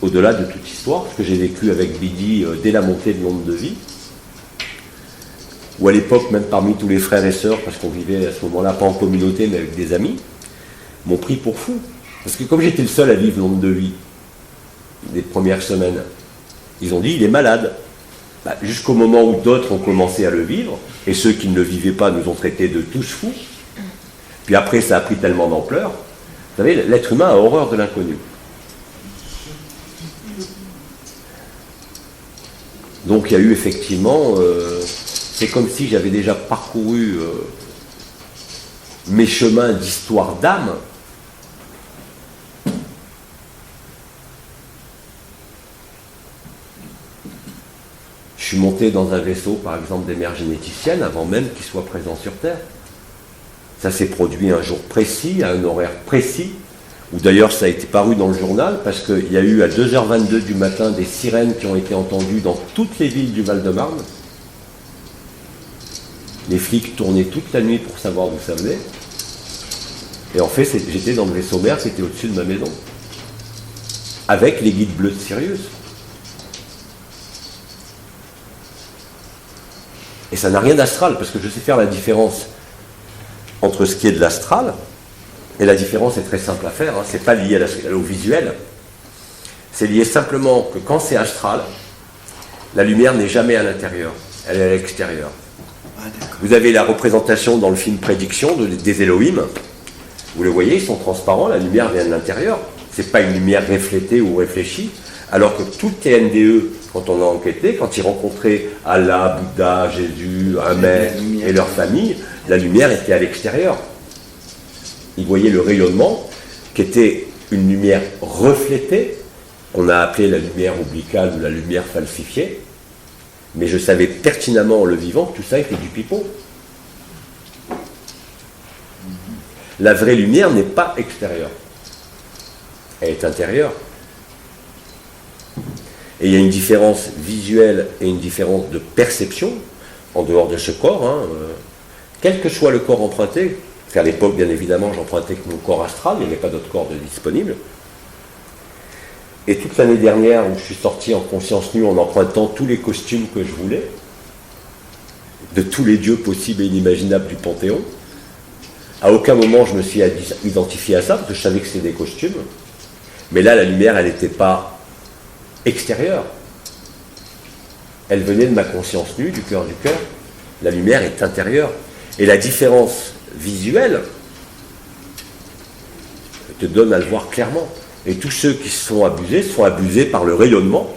Au-delà de toute histoire, ce que j'ai vécu avec Bidi dès la montée de l'onde de vie, ou à l'époque, même parmi tous les frères et sœurs, parce qu'on vivait à ce moment-là, pas en communauté, mais avec des amis, m'ont pris pour fou. Parce que comme j'étais le seul à vivre l'onde de vie, des premières semaines, ils ont dit, il est malade. Jusqu'au moment où d'autres ont commencé à le vivre, et ceux qui ne le vivaient pas nous ont traités de tous fous. Puis après, ça a pris tellement d'ampleur. Vous savez, l'être humain a horreur de l'inconnu. Donc il y a eu effectivement, c'est comme si j'avais déjà parcouru mes chemins d'histoire d'âme. Je suis monté dans un vaisseau, par exemple, des mères généticiennes, avant même qu'ils soient présents sur Terre. Ça s'est produit un jour précis, à un horaire précis, où d'ailleurs ça a été paru dans le journal, parce qu'il y a eu à 2h22 du matin des sirènes qui ont été entendues dans toutes les villes du Val-de-Marne. Les flics tournaient toute la nuit pour savoir d'où ça venait. Et en fait, j'étais dans le vaisseau mère, c'était au-dessus de ma maison. Avec les guides bleus de Sirius. Et ça n'a rien d'astral, parce que je sais faire la différence entre ce qui est de l'astral, et la différence est très simple à faire, hein. C'est pas lié au visuel, c'est lié simplement que quand c'est astral, la lumière n'est jamais à l'intérieur, elle est à l'extérieur. Vous avez la représentation dans le film Prédiction des Elohim, vous le voyez, ils sont transparents, la lumière vient de l'intérieur, c'est pas une lumière reflétée ou réfléchie, alors que toutes les NDE, quand on a enquêté, quand ils rencontraient Allah, Bouddha, Jésus, Ahmed et leur famille, la lumière était à l'extérieur. Ils voyaient le rayonnement, qui était une lumière reflétée, qu'on a appelée la lumière obliquale ou la lumière falsifiée, mais je savais pertinemment en le vivant que tout ça était du pipeau. La vraie lumière n'est pas extérieure. Elle est intérieure. Et il y a une différence visuelle et une différence de perception en dehors de ce corps. Hein, quel que soit le corps emprunté, parce qu'à l'époque, bien évidemment, j'empruntais que mon corps astral, il n'y avait pas d'autre corps de disponible. Et toute l'année dernière, où je suis sorti en conscience nue en empruntant tous les costumes que je voulais, de tous les dieux possibles et inimaginables du Panthéon, à aucun moment je me suis identifié à ça, parce que je savais que c'était des costumes. Mais là, la lumière, elle n'était pas extérieure. Elle venait de ma conscience nue, du cœur du cœur. La lumière est intérieure. Et la différence visuelle te donne à le voir clairement. Et tous ceux qui se sont abusés par le rayonnement.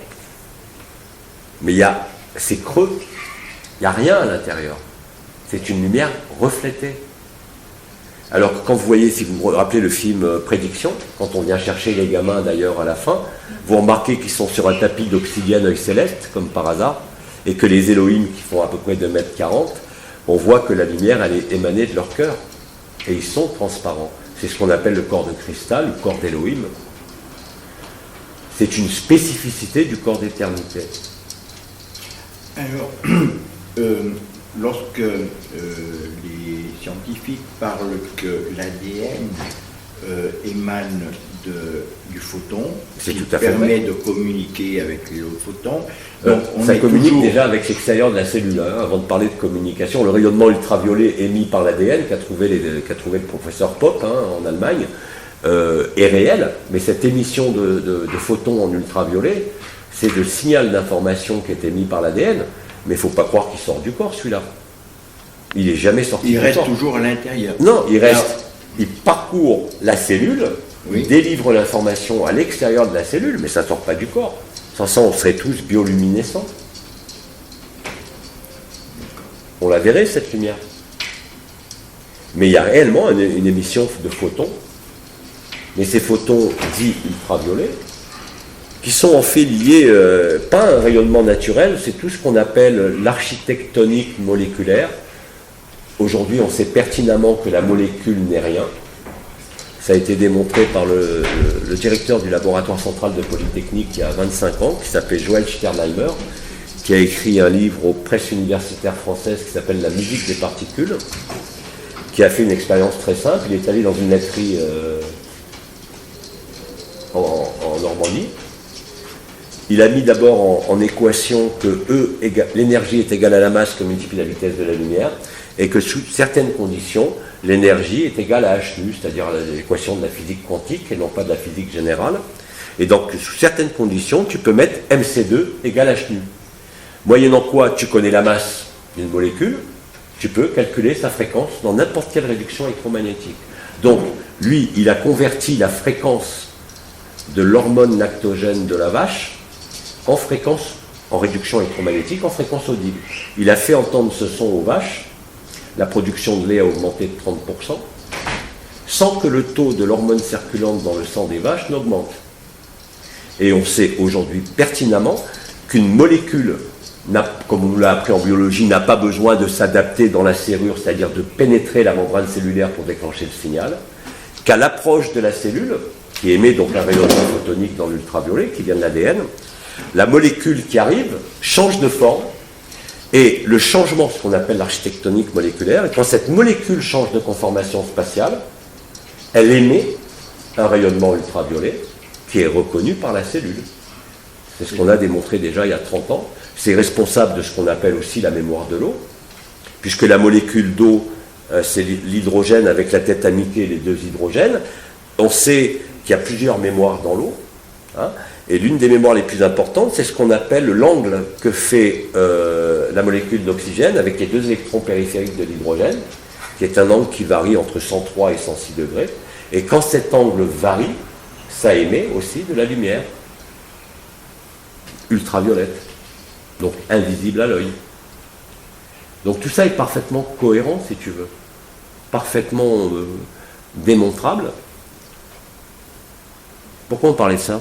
Mais c'est creux. Il n'y a rien à l'intérieur. C'est une lumière reflétée. Alors que quand vous voyez, si vous vous rappelez le film Prédiction, quand on vient chercher les gamins d'ailleurs à la fin, vous remarquez qu'ils sont sur un tapis d'obsidienne œil céleste, comme par hasard, et que les Elohim qui font à peu près 2,40 m, on voit que la lumière, elle est émanée de leur cœur. Et ils sont transparents. C'est ce qu'on appelle le corps de cristal, le corps d'Elohim. C'est une spécificité du corps d'éternité. Alors, lorsque les scientifiques parlent que l'ADN émane du photon, C'est qui tout à fait permet vrai. de communiquer avec les autres photons, Ça communique toujours... déjà avec l'extérieur de la cellule. Hein, avant de parler de communication, le rayonnement ultraviolet émis par l'ADN qu'a trouvé le professeur Popp en Allemagne est réel, mais cette émission de photons en ultraviolet, c'est le signal d'information qui est émis par l'ADN, mais il ne faut pas croire qu'il sort du corps celui-là. Il n'est jamais sorti Il du reste corps. toujours à l'intérieur. Non, il reste. Alors, Il parcourt la cellule, Oui. il délivre l'information à l'extérieur de la cellule, mais ça ne sort pas du corps. Sans ça, on serait tous bioluminescents. On la verrait, cette lumière. Mais il y a réellement une émission de photons, mais ces photons dits ultraviolets, qui sont en fait liés, pas à un rayonnement naturel, c'est tout ce qu'on appelle l'architectonique moléculaire. Aujourd'hui, on sait pertinemment que la molécule n'est rien. Ça a été démontré par le directeur du laboratoire central de Polytechnique il y a 25 ans, qui s'appelle Joël Sternheimer, qui a écrit un livre aux presses universitaires françaises qui s'appelle La musique des particules, qui a fait une expérience très simple. Il est allé dans une laiterie en Normandie. Il a mis d'abord en équation que l'énergie est égale à la masse que multiplie la vitesse de la lumière, et que sous certaines conditions, l'énergie est égale à h nu, c'est-à-dire l'équation de la physique quantique et non pas de la physique générale. Et donc, sous certaines conditions, tu peux mettre mc2 égale h nu. Moyennant quoi, tu connais la masse d'une molécule, tu peux calculer sa fréquence dans n'importe quelle réduction électromagnétique. Donc, lui, il a converti la fréquence de l'hormone lactogène de la vache en fréquence, en réduction électromagnétique, en fréquence audible. Il a fait entendre ce son aux vaches. La production de lait a augmenté de 30%, sans que le taux de l'hormone circulante dans le sang des vaches n'augmente. Et on sait aujourd'hui pertinemment qu'une molécule, comme on nous l'a appris en biologie, n'a pas besoin de s'adapter dans la serrure, c'est-à-dire de pénétrer la membrane cellulaire pour déclencher le signal, qu'à l'approche de la cellule, qui émet donc un rayonnement photonique dans l'ultraviolet, qui vient de l'ADN, la molécule qui arrive change de forme. Et le changement, ce qu'on appelle l'architectonique moléculaire, et quand cette molécule change de conformation spatiale, elle émet un rayonnement ultraviolet qui est reconnu par la cellule. C'est ce qu'on a démontré déjà il y a 30 ans. C'est responsable de ce qu'on appelle aussi la mémoire de l'eau, puisque la molécule d'eau, c'est l'hydrogène avec la tête amicée, les deux hydrogènes. On sait qu'il y a plusieurs mémoires dans l'eau, hein. Et l'une des mémoires les plus importantes, c'est ce qu'on appelle l'angle que fait la molécule d'oxygène avec les deux électrons périphériques de l'hydrogène, qui est un angle qui varie entre 103 et 106 degrés. Et quand cet angle varie, ça émet aussi de la lumière ultraviolette, donc invisible à l'œil. Donc tout ça est parfaitement cohérent, si tu veux, parfaitement démontrable. Pourquoi on parlait de ça ?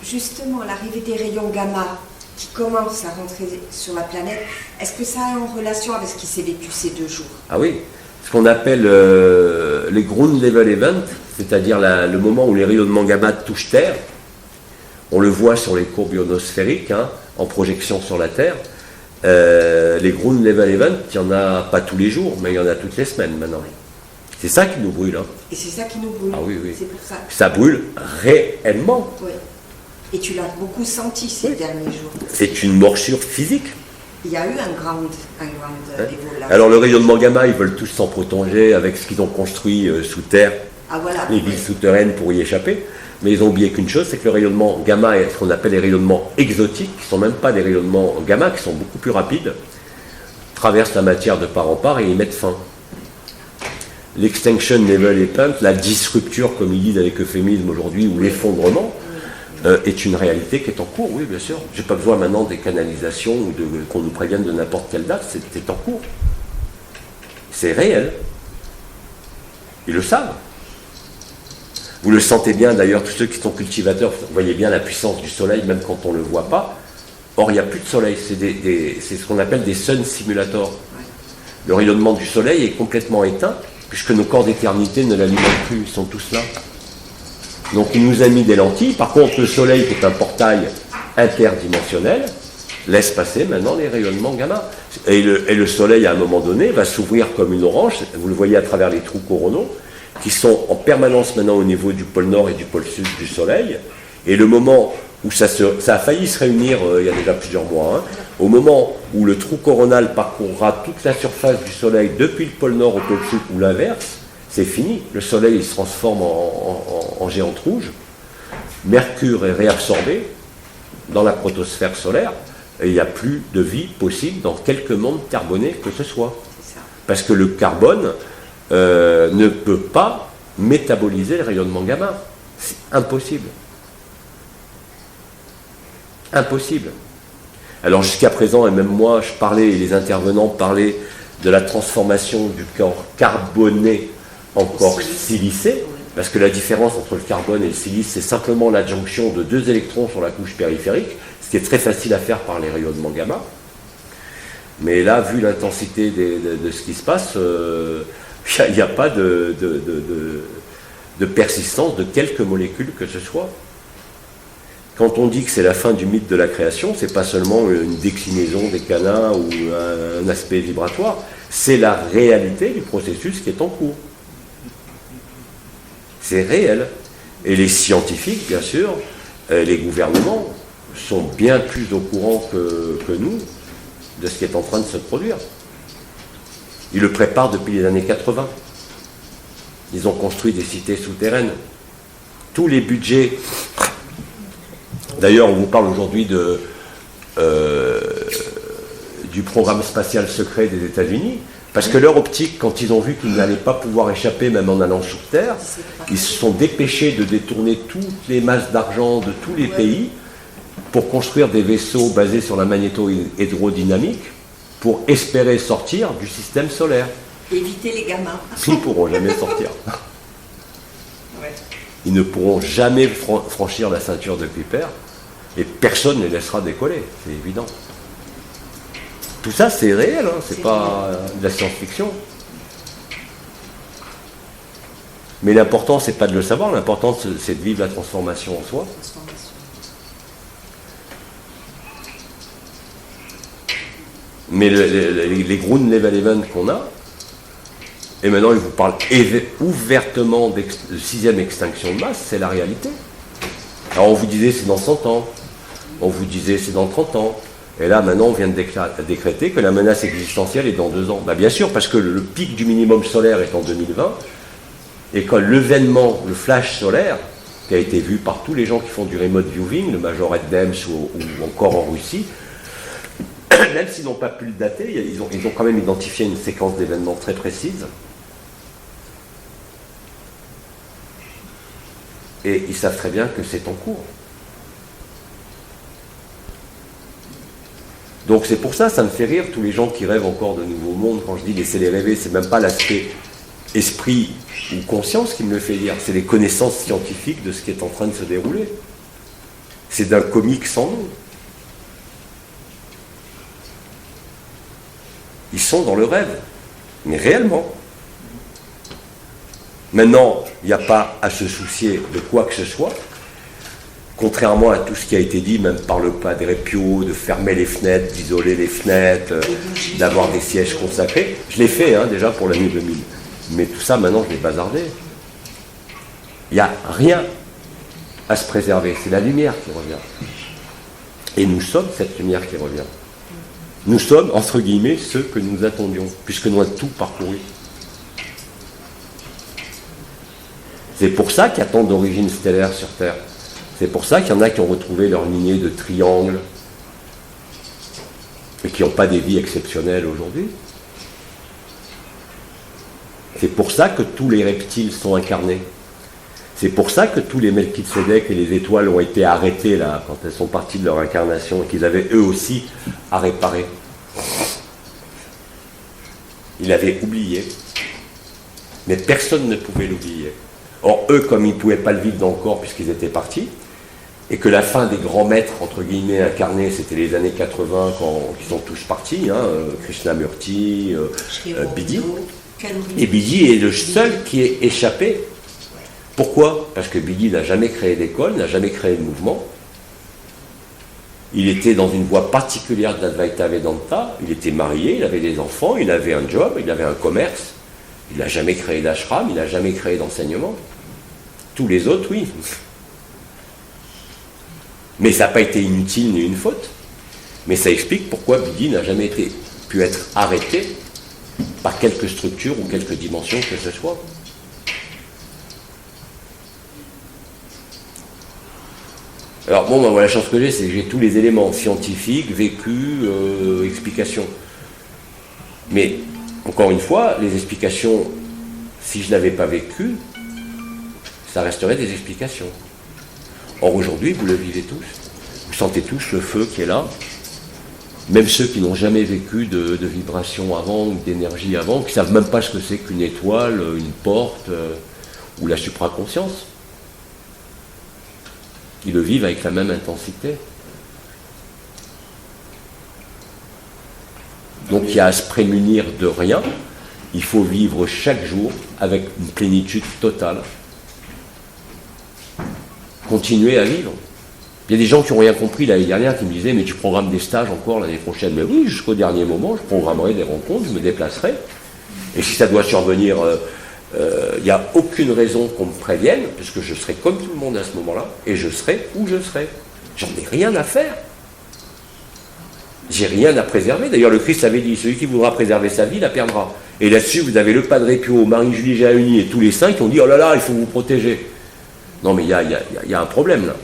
Justement, l'arrivée des rayons gamma qui commencent à rentrer sur la planète, est-ce que ça est en relation avec ce qui s'est vécu ces 2 jours ? Ah oui, ce qu'on appelle les ground level events, c'est-à-dire le moment où les rayonnements gamma touchent Terre. On le voit sur les courbes ionosphériques, hein, en projection sur la Terre. Les ground level events, il n'y en a pas tous les jours, mais il y en a toutes les semaines maintenant. C'est ça qui nous brûle. Hein. Et c'est ça qui nous brûle. Ah oui, oui. C'est pour ça. Ça brûle réellement. Oui. Et tu l'as beaucoup senti ces derniers jours. C'est une morsure physique. Il y a eu un ground niveau là. Alors le rayonnement gamma, ils veulent tous s'en protéger avec ce qu'ils ont construit sous terre, Ah voilà. les villes souterraines pour y échapper. Mais ils ont oublié qu'une chose, c'est que le rayonnement gamma est ce qu'on appelle les rayonnements exotiques, qui ne sont même pas des rayonnements gamma, qui sont beaucoup plus rapides, traversent la matière de part en part et y mettent fin. L'extinction level event, la disrupture, comme ils disent avec euphémisme aujourd'hui, ou l'effondrement, est une réalité qui est en cours, oui, bien sûr. Je n'ai pas besoin maintenant des canalisations ou qu'on nous prévienne de n'importe quelle date, c'est en cours. C'est réel. Ils le savent. Vous le sentez bien d'ailleurs, tous ceux qui sont cultivateurs, vous voyez bien la puissance du soleil, même quand on ne le voit pas. Or, il n'y a plus de soleil, c'est ce qu'on appelle des sun simulators. Le rayonnement du soleil est complètement éteint, puisque nos corps d'éternité ne l'alimentent plus, ils sont tous là. Donc il nous a mis des lentilles. Par contre, le soleil, qui est un portail interdimensionnel, laisse passer maintenant les rayonnements gamma. Et le soleil, à un moment donné, va s'ouvrir comme une orange, vous le voyez à travers les trous coronaux, qui sont en permanence maintenant au niveau du pôle nord et du pôle sud du soleil. Et le moment où ça a failli se réunir il y a déjà plusieurs mois, hein, au moment où le trou coronal parcourra toute la surface du soleil depuis le pôle nord au pôle sud ou l'inverse, c'est fini. Le soleil il se transforme en géante rouge. Mercure est réabsorbé dans la protosphère solaire et il n'y a plus de vie possible dans quelque monde carboné que ce soit. Parce que le carbone ne peut pas métaboliser le rayonnement gamma. C'est impossible. Impossible. Alors jusqu'à présent, et même moi, je parlais, et les intervenants parlaient de la transformation du corps carboné en corps silicé, parce que la différence entre le carbone et le silice, c'est simplement l'adjonction de 2 électrons sur la couche périphérique, ce qui est très facile à faire par les rayonnements gamma. Mais là, vu l'intensité de ce qui se passe, il n'y a pas de persistance de quelques molécules que ce soit. Quand on dit que c'est la fin du mythe de la création, c'est pas seulement une déclinaison des canins ou un aspect vibratoire, c'est la réalité du processus qui est en cours. C'est réel. Et les scientifiques, bien sûr, les gouvernements, sont bien plus au courant que nous de ce qui est en train de se produire. Ils le préparent depuis les années 80. Ils ont construit des cités souterraines. Tous les budgets... D'ailleurs, on vous parle aujourd'hui du programme spatial secret des États-Unis, parce que leur optique, quand ils ont vu qu'ils n'allaient pas pouvoir échapper, même en allant sur Terre, ils se sont dépêchés de détourner toutes les masses d'argent de tous les pays pour construire des vaisseaux basés sur la magnéto-hydrodynamique pour espérer sortir du système solaire. Éviter les gamins. Ils ne pourront jamais sortir. Ils ne pourront jamais franchir la ceinture de Kuiper et personne ne les laissera décoller, c'est évident. Tout ça, c'est réel, hein, c'est pas de la science-fiction. Mais l'important, c'est pas de le savoir, l'important, c'est de vivre la transformation en soi. Mais les ground level events qu'on a, et maintenant, il vous parle ouvertement de 6e extinction de masse, c'est la réalité. Alors, on vous disait c'est dans 100 ans, on vous disait c'est dans 30 ans, et là, maintenant, on vient de décréter que la menace existentielle est dans 2 ans. Bah, bien sûr, parce que le pic du minimum solaire est en 2020, et quand l'événement, le flash solaire, qui a été vu par tous les gens qui font du remote viewing, le Major Ed Dems ou encore en Russie, même s'ils n'ont pas pu le dater, ils ont quand même identifié une séquence d'événements très précise. Et ils savent très bien que c'est en cours. Donc c'est pour ça, ça me fait rire tous les gens qui rêvent encore de nouveaux mondes. Quand je dis laissez-les rêver, c'est même pas l'aspect esprit ou conscience qui me le fait dire, c'est les connaissances scientifiques de ce qui est en train de se dérouler. C'est d'un comique sans nom. Ils sont dans le rêve, mais réellement. Maintenant, il n'y a pas à se soucier de quoi que ce soit, contrairement à tout ce qui a été dit, même par le Padre Pio, de fermer les fenêtres, d'isoler les fenêtres, d'avoir des sièges consacrés. Je l'ai fait déjà pour l'année 2000. Mais tout ça, maintenant, je l'ai bazardé. Il n'y a rien à se préserver. C'est la lumière qui revient. Et nous sommes cette lumière qui revient. Nous sommes, entre guillemets, ceux que nous attendions, puisque nous avons tout parcouru. C'est pour ça qu'il y a tant d'origines stellaires sur Terre. C'est pour ça qu'il y en a qui ont retrouvé leur lignée de triangles et qui n'ont pas des vies exceptionnelles aujourd'hui. C'est pour ça que tous les reptiles sont incarnés. C'est pour ça que tous les Melchizedek et les étoiles ont été arrêtés là, quand elles sont parties de leur incarnation, et qu'ils avaient eux aussi à réparer. Ils l'avaient oublié. Mais personne ne pouvait l'oublier. Or, eux, comme ils ne pouvaient pas le vivre dans le corps puisqu'ils étaient partis, et que la fin des grands maîtres, entre guillemets, incarnés, c'était les années 80, quand ils sont tous partis, Krishnamurti, Bidi. Et Bidi est le seul qui est échappé. Pourquoi? Parce que Bidi n'a jamais créé d'école, n'a jamais créé de mouvement. Il était dans une voie particulière de l'Advaita Vedanta, il était marié, il avait des enfants, il avait un job, il avait un commerce. Il n'a jamais créé d'ashram, il n'a jamais créé d'enseignement. Tous les autres, oui. Mais ça n'a pas été inutile ni une faute. Mais ça explique pourquoi Bidi n'a jamais pu être arrêté par quelque structure ou quelque dimension que ce soit. Alors bon, moi, la chance que j'ai, c'est que j'ai tous les éléments scientifiques, vécus, explications. Mais, encore une fois, les explications, si je ne l'avais pas vécu, ça resterait des explications. Or, aujourd'hui, vous le vivez tous. Vous sentez tous le feu qui est là. Même ceux qui n'ont jamais vécu de vibration avant ou d'énergie avant, qui ne savent même pas ce que c'est qu'une étoile, une porte ou la supraconscience. Ils le vivent avec la même intensité. Donc il y a à se prémunir de rien. Il faut vivre chaque jour avec une plénitude totale. Continuer à vivre. Il y a des gens qui n'ont rien compris l'année dernière qui me disaient « mais tu programmes des stages encore l'année prochaine ?» Mais oui, jusqu'au dernier moment, je programmerai des rencontres, je me déplacerai. Et si ça doit survenir, il n'y a aucune raison qu'on me prévienne, puisque je serai comme tout le monde à ce moment-là, et je serai où je serai. J'en ai rien à faire. J'ai rien à préserver. D'ailleurs, le Christ avait dit « celui qui voudra préserver sa vie, la perdra ». Et là-dessus, vous avez le Padre Pio, Marie-Julie Jauni et tous les saints qui ont dit « oh là là, il faut vous protéger ». Non, mais il y a un problème là.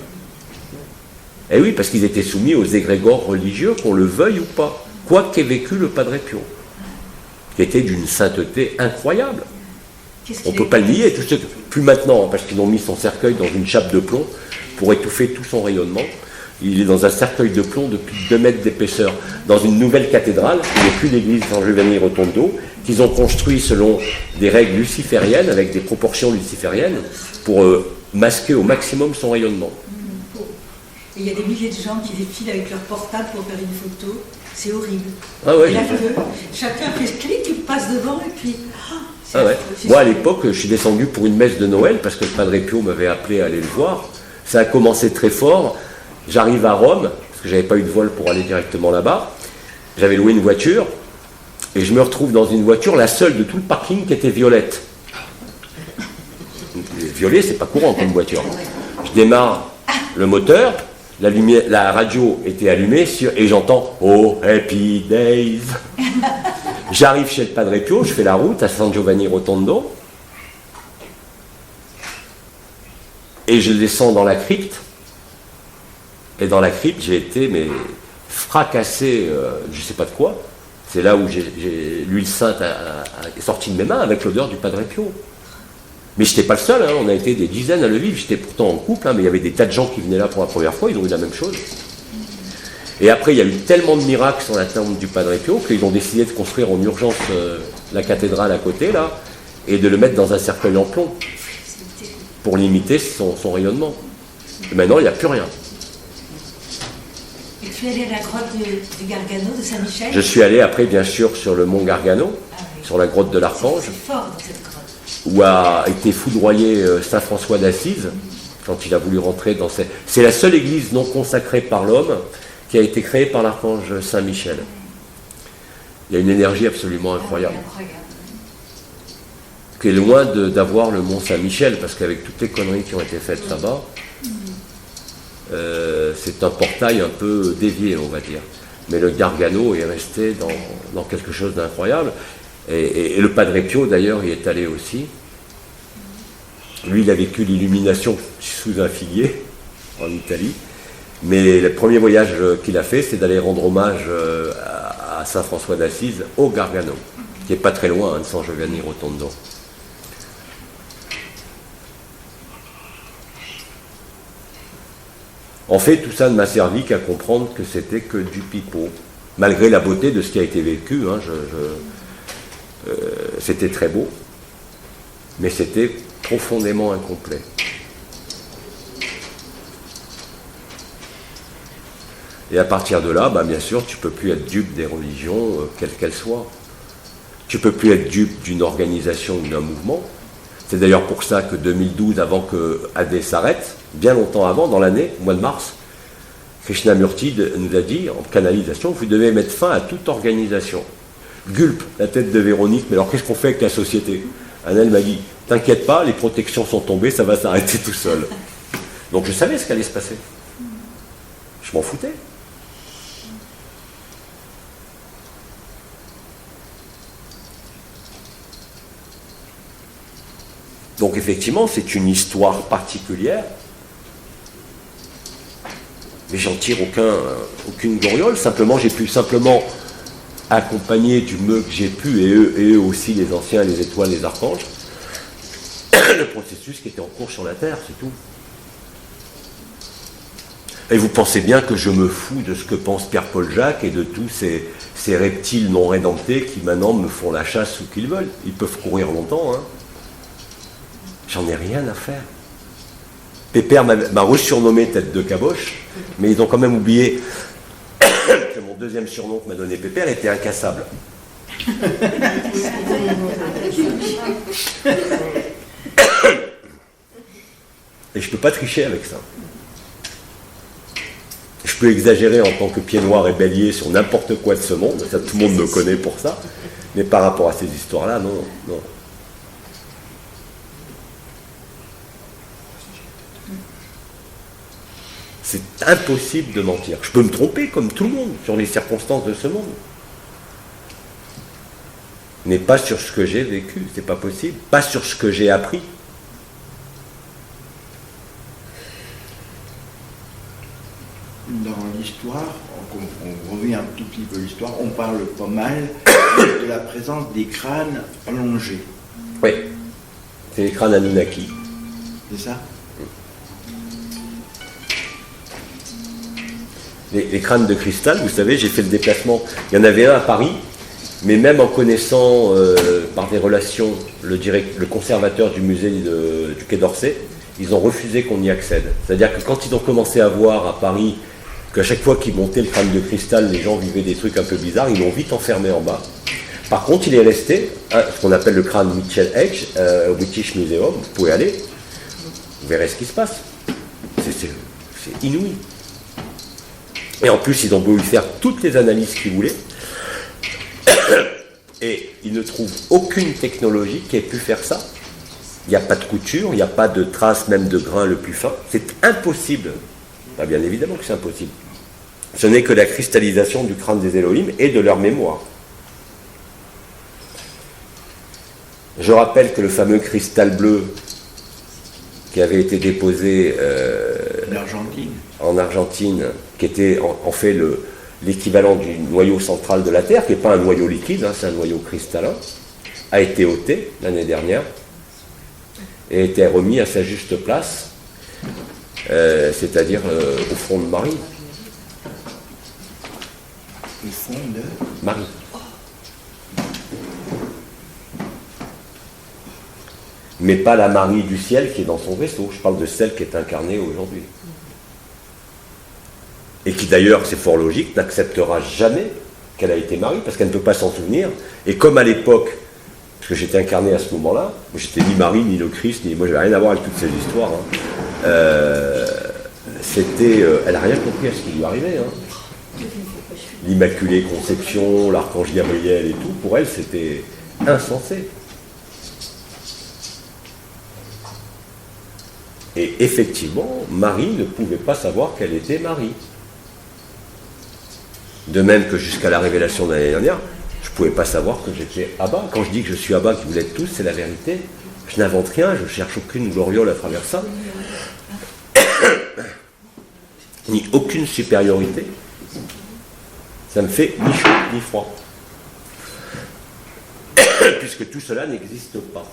Eh oui, parce qu'ils étaient soumis aux égrégores religieux, qu'on le veuille ou pas. Quoi qu'ait vécu le Padre Pio, qui était d'une sainteté incroyable. On ne peut pas le nier, plus maintenant, parce qu'ils ont mis son cercueil dans une chape de plomb pour étouffer tout son rayonnement. Il est dans un cercueil de plomb de plus de 2 mètres d'épaisseur, dans une nouvelle cathédrale, qui n'est plus l'église San Giovanni Rotondo, qu'ils ont construit selon des règles lucifériennes, avec des proportions lucifériennes, pour masquer au maximum son rayonnement. Et il y a des milliers de gens qui défilent avec leur portable pour faire une photo. C'est horrible. Ah ouais, et la queue, chacun fait clic, il passe devant et puis... Ah ouais. Moi, à l'époque, je suis descendu pour une messe de Noël, parce que le Padre Pio m'avait appelé à aller le voir. Ça a commencé très fort. J'arrive à Rome, parce que je n'avais pas eu de vol pour aller directement là-bas. J'avais loué une voiture, et je me retrouve dans une voiture, la seule de tout le parking qui était violette. Violet, c'est pas courant comme voiture. Je démarre le moteur, la radio était allumée, et j'entends « Oh, happy days !» J'arrive chez le Padre Pio, je fais la route à San Giovanni Rotondo, et je descends dans la crypte. Et dans la crypte, j'ai été fracassé, je ne sais pas de quoi. C'est là où l'huile sainte est sortie de mes mains avec l'odeur du Padre Pio. Mais je n'étais pas le seul, on a été des dizaines à le vivre. J'étais pourtant en couple, mais il y avait des tas de gens qui venaient là pour la première fois, ils ont eu la même chose. Et après, il y a eu tellement de miracles sur la tombe du Padre Pio qu'ils ont décidé de construire en urgence la cathédrale à côté, là, et de le mettre dans un cercueil en plomb pour limiter son rayonnement. Et maintenant, il n'y a plus rien. Et tu es allé à la grotte du Gargano de Saint-Michel? Je suis allé après, bien sûr, sur le mont Gargano, sur la grotte de l'Archange. C'est fort dans cette grotte. où a été foudroyé Saint François d'Assise, quand il a voulu rentrer dans cette... C'est la seule église non consacrée par l'homme qui a été créée par l'archange Saint Michel. Il y a une énergie absolument incroyable, qui est loin d'avoir le mont Saint-Michel, parce qu'avec toutes les conneries qui ont été faites là-bas, c'est un portail un peu dévié, on va dire. Mais le Gargano est resté dans quelque chose d'incroyable. Et le Padre Pio, d'ailleurs, y est allé aussi. Lui, il a vécu l'illumination sous un figuier, en Italie. Mais le premier voyage qu'il a fait, c'est d'aller rendre hommage à Saint François d'Assise au Gargano, qui n'est pas très loin de San Giovanni Rotondo. En fait, tout ça ne m'a servi qu'à comprendre que c'était que du pipeau, malgré la beauté de ce qui a été vécu. Hein, c'était très beau, mais c'était profondément incomplet. Et à partir de là, bien sûr, tu ne peux plus être dupe des religions, quelles qu'elles soient. Tu ne peux plus être dupe d'une organisation ou d'un mouvement. C'est d'ailleurs pour ça que 2012, avant que AD s'arrête, bien longtemps avant, dans l'année, au mois de mars, Krishnamurti nous a dit, en canalisation, vous devez mettre fin à toute organisation. Gulp, la tête de Véronique, mais alors qu'est-ce qu'on fait avec la société? Annelle m'a dit, t'inquiète pas, les protections sont tombées, ça va s'arrêter tout seul. Donc je savais ce qu'allait se passer. Je m'en foutais. Donc effectivement, c'est une histoire particulière, mais j'en tire aucune gloriole. Simplement, j'ai pu accompagner du mieux que j'ai pu, et eux aussi, les anciens, les étoiles, les archanges, le processus qui était en cours sur la Terre, c'est tout. Et vous pensez bien que je me fous de ce que pense Pierre-Paul Jacques et de tous ces reptiles non rédemptés qui maintenant me font la chasse où qu'ils veulent. Ils peuvent courir longtemps, hein. J'en ai rien à faire. Pépère m'a resurnommé tête de caboche, mais ils ont quand même oublié que mon deuxième surnom que m'a donné Pépère était incassable. Et je ne peux pas tricher avec ça. Je peux exagérer en tant que pied noir et bélier sur n'importe quoi de ce monde, ça, tout le monde me connaît pour ça, mais par rapport à ces histoires-là, non. C'est impossible de mentir. Je peux me tromper comme tout le monde sur les circonstances de ce monde. Mais pas sur ce que j'ai vécu, c'est pas possible. Pas sur ce que j'ai appris. Dans l'histoire, on revient un tout petit peu à l'histoire, on parle pas mal de la présence des crânes allongés. Oui, c'est les crânes Anunnaki. C'est ça? Les crânes de cristal, vous savez, j'ai fait le déplacement. Il y en avait un à Paris, mais même en connaissant par des relations le conservateur du musée du Quai d'Orsay, ils ont refusé qu'on y accède. C'est-à-dire que quand ils ont commencé à voir à Paris qu'à chaque fois qu'ils montaient le crâne de cristal, les gens vivaient des trucs un peu bizarres, ils l'ont vite enfermé en bas. Par contre, il est resté, ce qu'on appelle le crâne Mitchell Edge, au British Museum, vous pouvez aller, vous verrez ce qui se passe. C'est inouï. Et en plus, ils ont voulu faire toutes les analyses qu'ils voulaient. Et ils ne trouvent aucune technologie qui ait pu faire ça. Il n'y a pas de couture, il n'y a pas de trace même de grain le plus fin. C'est impossible. Bien évidemment que c'est impossible. Ce n'est que la cristallisation du crâne des Elohim et de leur mémoire. Je rappelle que le fameux cristal bleu qui avait été déposé en Argentine, qui était en fait l'équivalent du noyau central de la Terre, qui n'est pas un noyau liquide, c'est un noyau cristallin, a été ôté l'année dernière et a été remis à sa juste place, c'est-à-dire au front de Marie. Au fond de Marie. Mais pas la Marie du ciel qui est dans son vaisseau, je parle de celle qui est incarnée aujourd'hui. Et qui d'ailleurs, c'est fort logique, n'acceptera jamais qu'elle a été Marie, parce qu'elle ne peut pas s'en souvenir. Et comme à l'époque, que j'étais incarné à ce moment-là. J'étais ni Marie, ni le Christ, ni moi, j'avais rien à voir avec toutes ces histoires. Hein. Elle n'a rien compris à ce qui lui arrivait. Hein. L'Immaculée Conception, l'archange Gabriel et tout, pour elle, c'était insensé. Et effectivement, Marie ne pouvait pas savoir qu'elle était Marie. De même que jusqu'à la révélation de l'année dernière, je ne pouvais pas savoir que j'étais Abba. Quand je dis que je suis Abba, que vous l'êtes tous, c'est la vérité. Je n'invente rien, je ne cherche aucune gloriole à travers ça. Ni aucune supériorité. Ça me fait ni chaud ni froid. Puisque tout cela n'existe pas.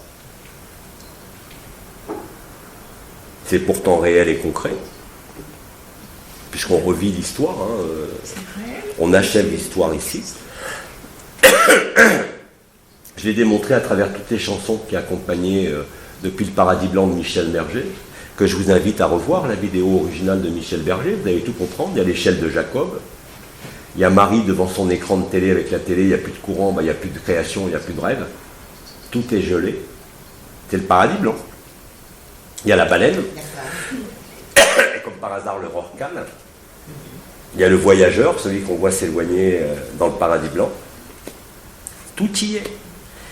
C'est pourtant réel et concret. Puisqu'on revit l'histoire. Hein, on achève l'histoire ici. Je l'ai démontré à travers toutes les chansons qui accompagnaient Depuis le paradis blanc de Michel Berger, que je vous invite à revoir la vidéo originale de Michel Berger, vous allez tout comprendre. Il y a l'échelle de Jacob, il y a Marie devant son écran de télé, avec la télé, il n'y a plus de courant, il n'y a plus de création, il n'y a plus de rêve. Tout est gelé. C'est le paradis blanc. Il y a la baleine, et comme par hasard le rorqual. Il y a le voyageur, celui qu'on voit s'éloigner dans le paradis blanc. Tout y est.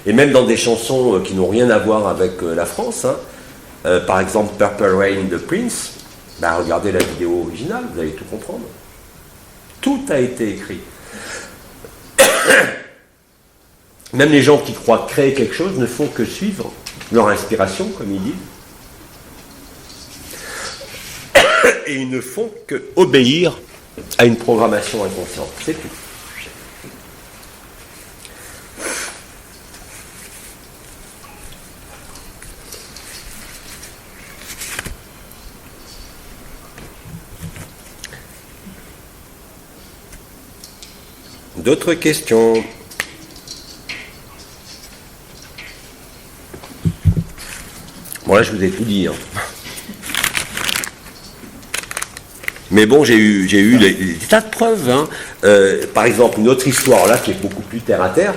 Et même dans des chansons qui n'ont rien à voir avec la France, hein, par exemple Purple Rain de Prince, regardez la vidéo originale, vous allez tout comprendre. Tout a été écrit. Même les gens qui croient créer quelque chose ne font que suivre leur inspiration, comme il dit. Et ils ne font que obéir à une programmation inconsciente. C'est tout. D'autres questions? Bon, là, je vous ai tout dit. Hein. Mais bon, j'ai eu des tas de preuves. Hein. Par exemple, une autre histoire, là, qui est beaucoup plus terre-à-terre.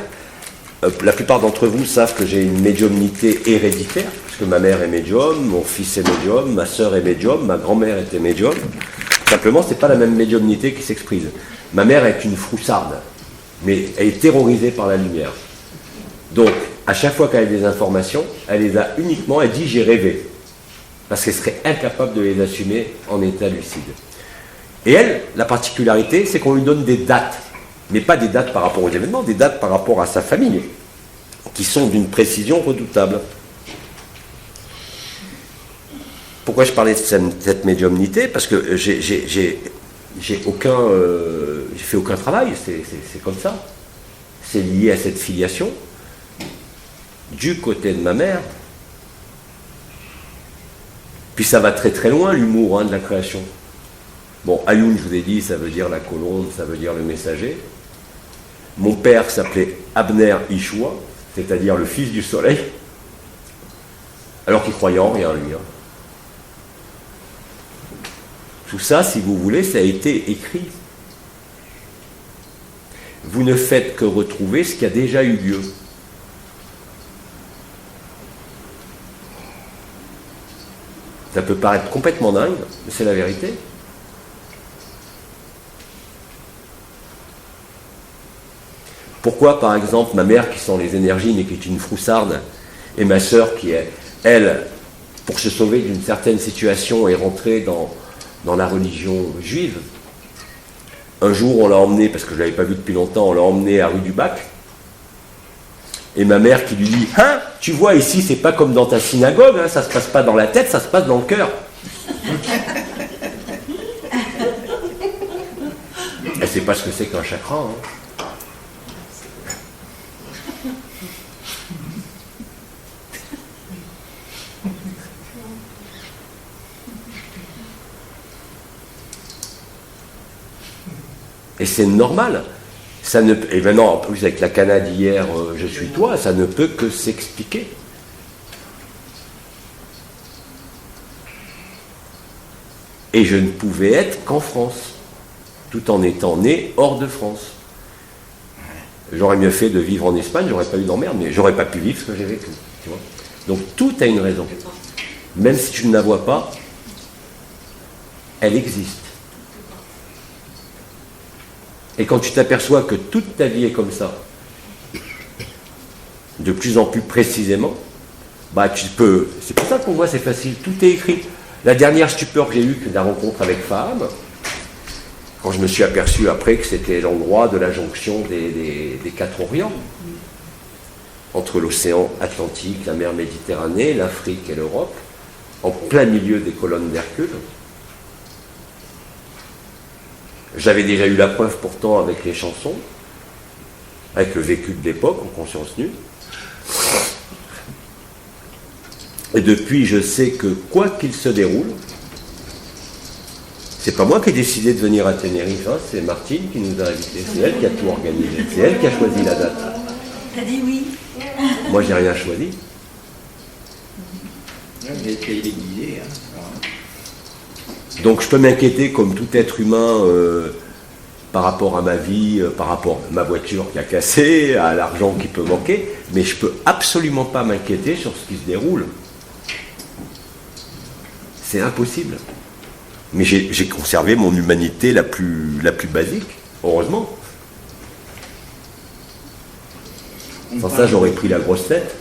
La plupart d'entre vous savent que j'ai une médiumnité héréditaire, parce que ma mère est médium, mon fils est médium, ma sœur est médium, ma grand-mère était médium. Simplement, ce n'est pas la même médiumnité qui s'exprime. Ma mère est une froussarde, mais elle est terrorisée par la lumière. Donc, à chaque fois qu'elle a des informations, elle les a uniquement, elle dit « j'ai rêvé », parce qu'elle serait incapable de les assumer en état lucide. Et elle, la particularité, c'est qu'on lui donne des dates, mais pas des dates par rapport aux événements, des dates par rapport à sa famille, qui sont d'une précision redoutable. Pourquoi je parlais de cette médiumnité? Parce que j'ai fait aucun travail, c'est comme ça. C'est lié à cette filiation du côté de ma mère. Puis ça va très très loin, l'humour de la création. Bon, Ayoun, je vous ai dit, ça veut dire la colombe, ça veut dire le messager. Mon père s'appelait Abner Ishua, c'est-à-dire le fils du soleil, alors qu'il croyait en rien, lui. Hein. Tout ça, si vous voulez, ça a été écrit. Vous ne faites que retrouver ce qui a déjà eu lieu. Ça peut paraître complètement dingue, mais c'est la vérité. Pourquoi, par exemple, ma mère qui sent les énergies mais qui est une froussarde, et ma sœur qui est, elle, pour se sauver d'une certaine situation, est rentrée dans la religion juive. Un jour, on l'a emmenée, parce que je ne l'avais pas vue depuis longtemps, on l'a emmenée à rue du Bac. Et ma mère qui lui dit « Hein, tu vois, ici, c'est pas comme dans ta synagogue, hein, ça se passe pas dans la tête, ça se passe dans le cœur. » Elle ne sait pas ce que c'est qu'un chakra. Hein. Et c'est normal. Ça ne, et maintenant, en plus, avec la cana d'hier, je suis toi, ça ne peut que s'expliquer. Et je ne pouvais être qu'en France, tout en étant né hors de France. J'aurais mieux fait de vivre en Espagne, j'aurais pas eu d'emmerde, mais j'aurais pas pu vivre ce que j'ai vécu. Tu vois. Donc tout a une raison. Même si tu ne la vois pas, elle existe. Et quand tu t'aperçois que toute ta vie est comme ça, de plus en plus précisément, bah tu peux. C'est pour ça qu'on voit, c'est facile, tout est écrit. La dernière stupeur que j'ai eue, c'est la rencontre avec Faham, quand je me suis aperçu après que c'était l'endroit de la jonction des quatre Orients, entre l'océan Atlantique, la mer Méditerranée, l'Afrique et l'Europe, en plein milieu des colonnes d'Hercule. J'avais déjà eu la preuve pourtant avec les chansons, avec le vécu de l'époque, en conscience nue. Et depuis, je sais que quoi qu'il se déroule, c'est pas moi qui ai décidé de venir à Tenerife, hein, c'est Martine qui nous a invités. C'est elle qui a tout organisé. C'est elle qui a choisi la date. T'as dit oui. Moi, j'ai rien choisi. J'ai essayé d'aiguiser. Donc, je peux m'inquiéter comme tout être humain par rapport à ma vie, par rapport à ma voiture qui a cassé, à l'argent qui peut manquer, mais je peux absolument pas m'inquiéter sur ce qui se déroule. C'est impossible. Mais j'ai conservé mon humanité la plus basique, heureusement. Sans ça, j'aurais pris la grosse tête.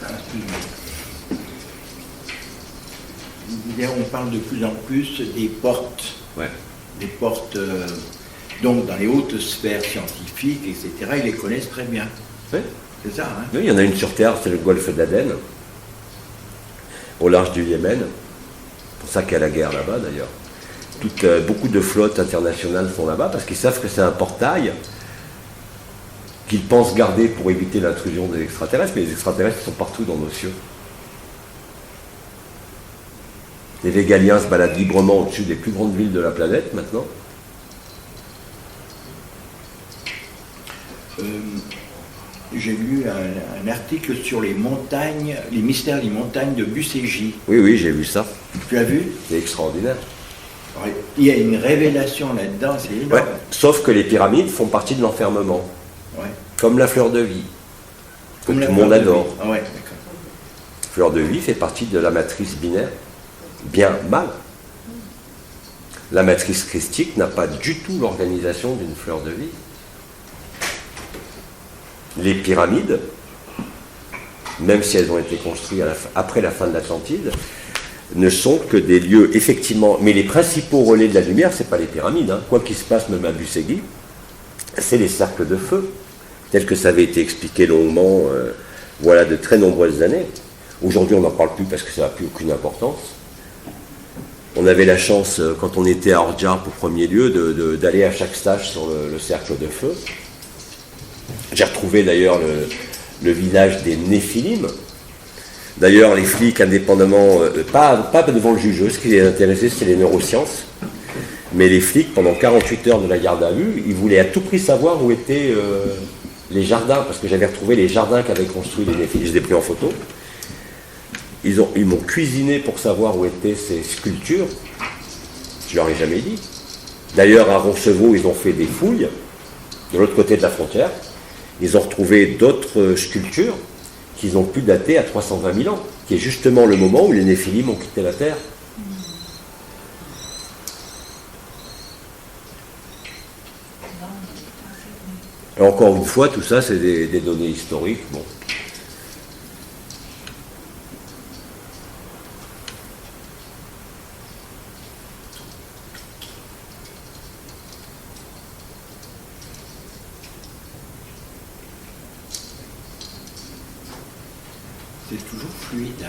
On parle de plus en plus des portes. Ouais. Des portes, donc dans les hautes sphères scientifiques, etc., ils les connaissent très bien. Ouais. C'est ça, hein? Oui, il y en a une sur Terre, c'est le golfe d'Aden, au large du Yémen. C'est pour ça qu'il y a la guerre là-bas, d'ailleurs. Beaucoup de flottes internationales sont là-bas parce qu'ils savent que c'est un portail qu'ils pensent garder pour éviter l'intrusion des extraterrestres, mais les extraterrestres sont partout dans nos cieux. Les Végaliens se baladent librement au-dessus des plus grandes villes de la planète maintenant. J'ai lu un article sur les montagnes, les mystères des montagnes de Buségi. Oui, j'ai vu ça. Tu as vu? C'est extraordinaire. Alors, il y a une révélation là-dedans, c'est énorme. Ouais, sauf que les pyramides font partie de l'enfermement. Ouais. Comme la fleur de vie, que Comme tout la le monde fleur de adore. vie. Ah ouais, d'accord. Fleur de vie fait partie de la matrice binaire, bien, mal. La matrice christique n'a pas du tout l'organisation d'une fleur de vie. Les pyramides, même si elles ont été construites après la fin de l'Atlantide, ne sont que des lieux, effectivement, mais les principaux relais de la lumière, ce n'est pas les pyramides, hein. Quoi qu'il se passe, même à Buségi, c'est les cercles de feu, tels que ça avait été expliqué longuement, voilà, de très nombreuses années. Aujourd'hui, on n'en parle plus parce que ça n'a plus aucune importance. On avait la chance, quand on était à Orjar au premier lieu, d'aller à chaque stage sur le cercle de feu. J'ai retrouvé d'ailleurs le village des Néphilim. D'ailleurs, les flics, indépendamment, pas devant le jugeux, ce qui les intéressait, c'était les neurosciences. Mais les flics, pendant 48 heures de la garde à vue, ils voulaient à tout prix savoir où étaient les jardins, parce que j'avais retrouvé les jardins qu'avaient construits les Néphilim. Je les ai pris en photo. Ils m'ont cuisiné pour savoir où étaient ces sculptures. Je leur ai jamais dit. D'ailleurs, à Roncevaux, ils ont fait des fouilles de l'autre côté de la frontière. Ils ont retrouvé d'autres sculptures qu'ils ont pu dater à 320 000 ans, qui est justement le moment où les Néphilim ont quitté la Terre. Et encore une fois, tout ça, c'est des données historiques. Bon. C'est toujours fluide, hein?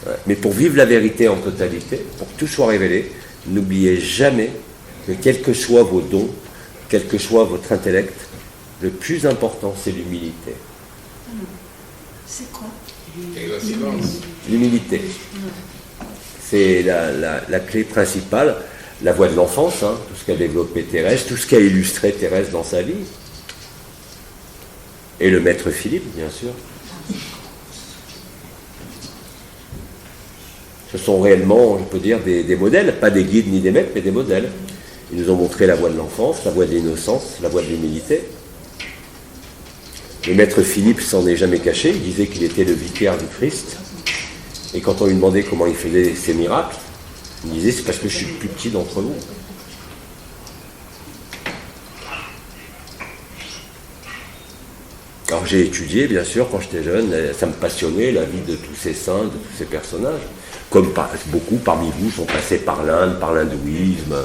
Ouais. Mais pour vivre la vérité en totalité, pour que tout soit révélé, n'oubliez jamais que quels que soient vos dons, quel que soit votre intellect, le plus important, c'est l'humilité. C'est quoi? Et le silence. L'humilité. C'est la clé principale, la voie de l'enfance, hein, tout ce qu'a développé Thérèse, tout ce qu'a illustré Thérèse dans sa vie. Et le maître Philippe, bien sûr. Ce sont réellement, je peux dire, des modèles, pas des guides ni des maîtres, mais des modèles. Ils nous ont montré la voie de l'enfance, la voie de l'innocence, la voie de l'humilité. Le maître Philippe s'en est jamais caché, il disait qu'il était le vicaire du Christ. Et quand on lui demandait comment il faisait ses miracles, il disait c'est parce que je suis le plus petit d'entre vous. Alors j'ai étudié, bien sûr, quand j'étais jeune, ça me passionnait, la vie de tous ces saints, de tous ces personnages. Comme beaucoup parmi vous sont passés par l'Inde, par l'hindouisme,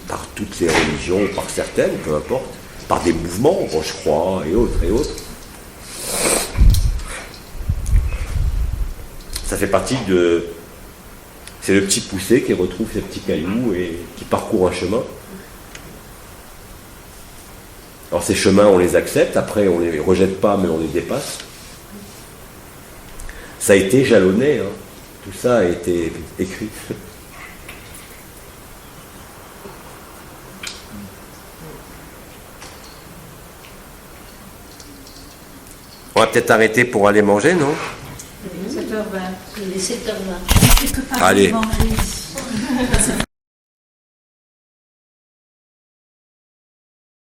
par toutes les religions, par certaines, peu importe, par des mouvements, je crois, et autres, et autres. Ça fait partie de... C'est le petit poussé qui retrouve ses petits cailloux et qui parcourt un chemin. Alors ces chemins, on les accepte, après on ne les rejette pas, mais on les dépasse. Ça a été jalonné, hein. Tout ça a été écrit. On va peut-être arrêter pour aller manger, non? 7h20. Il est 7h20. Allez.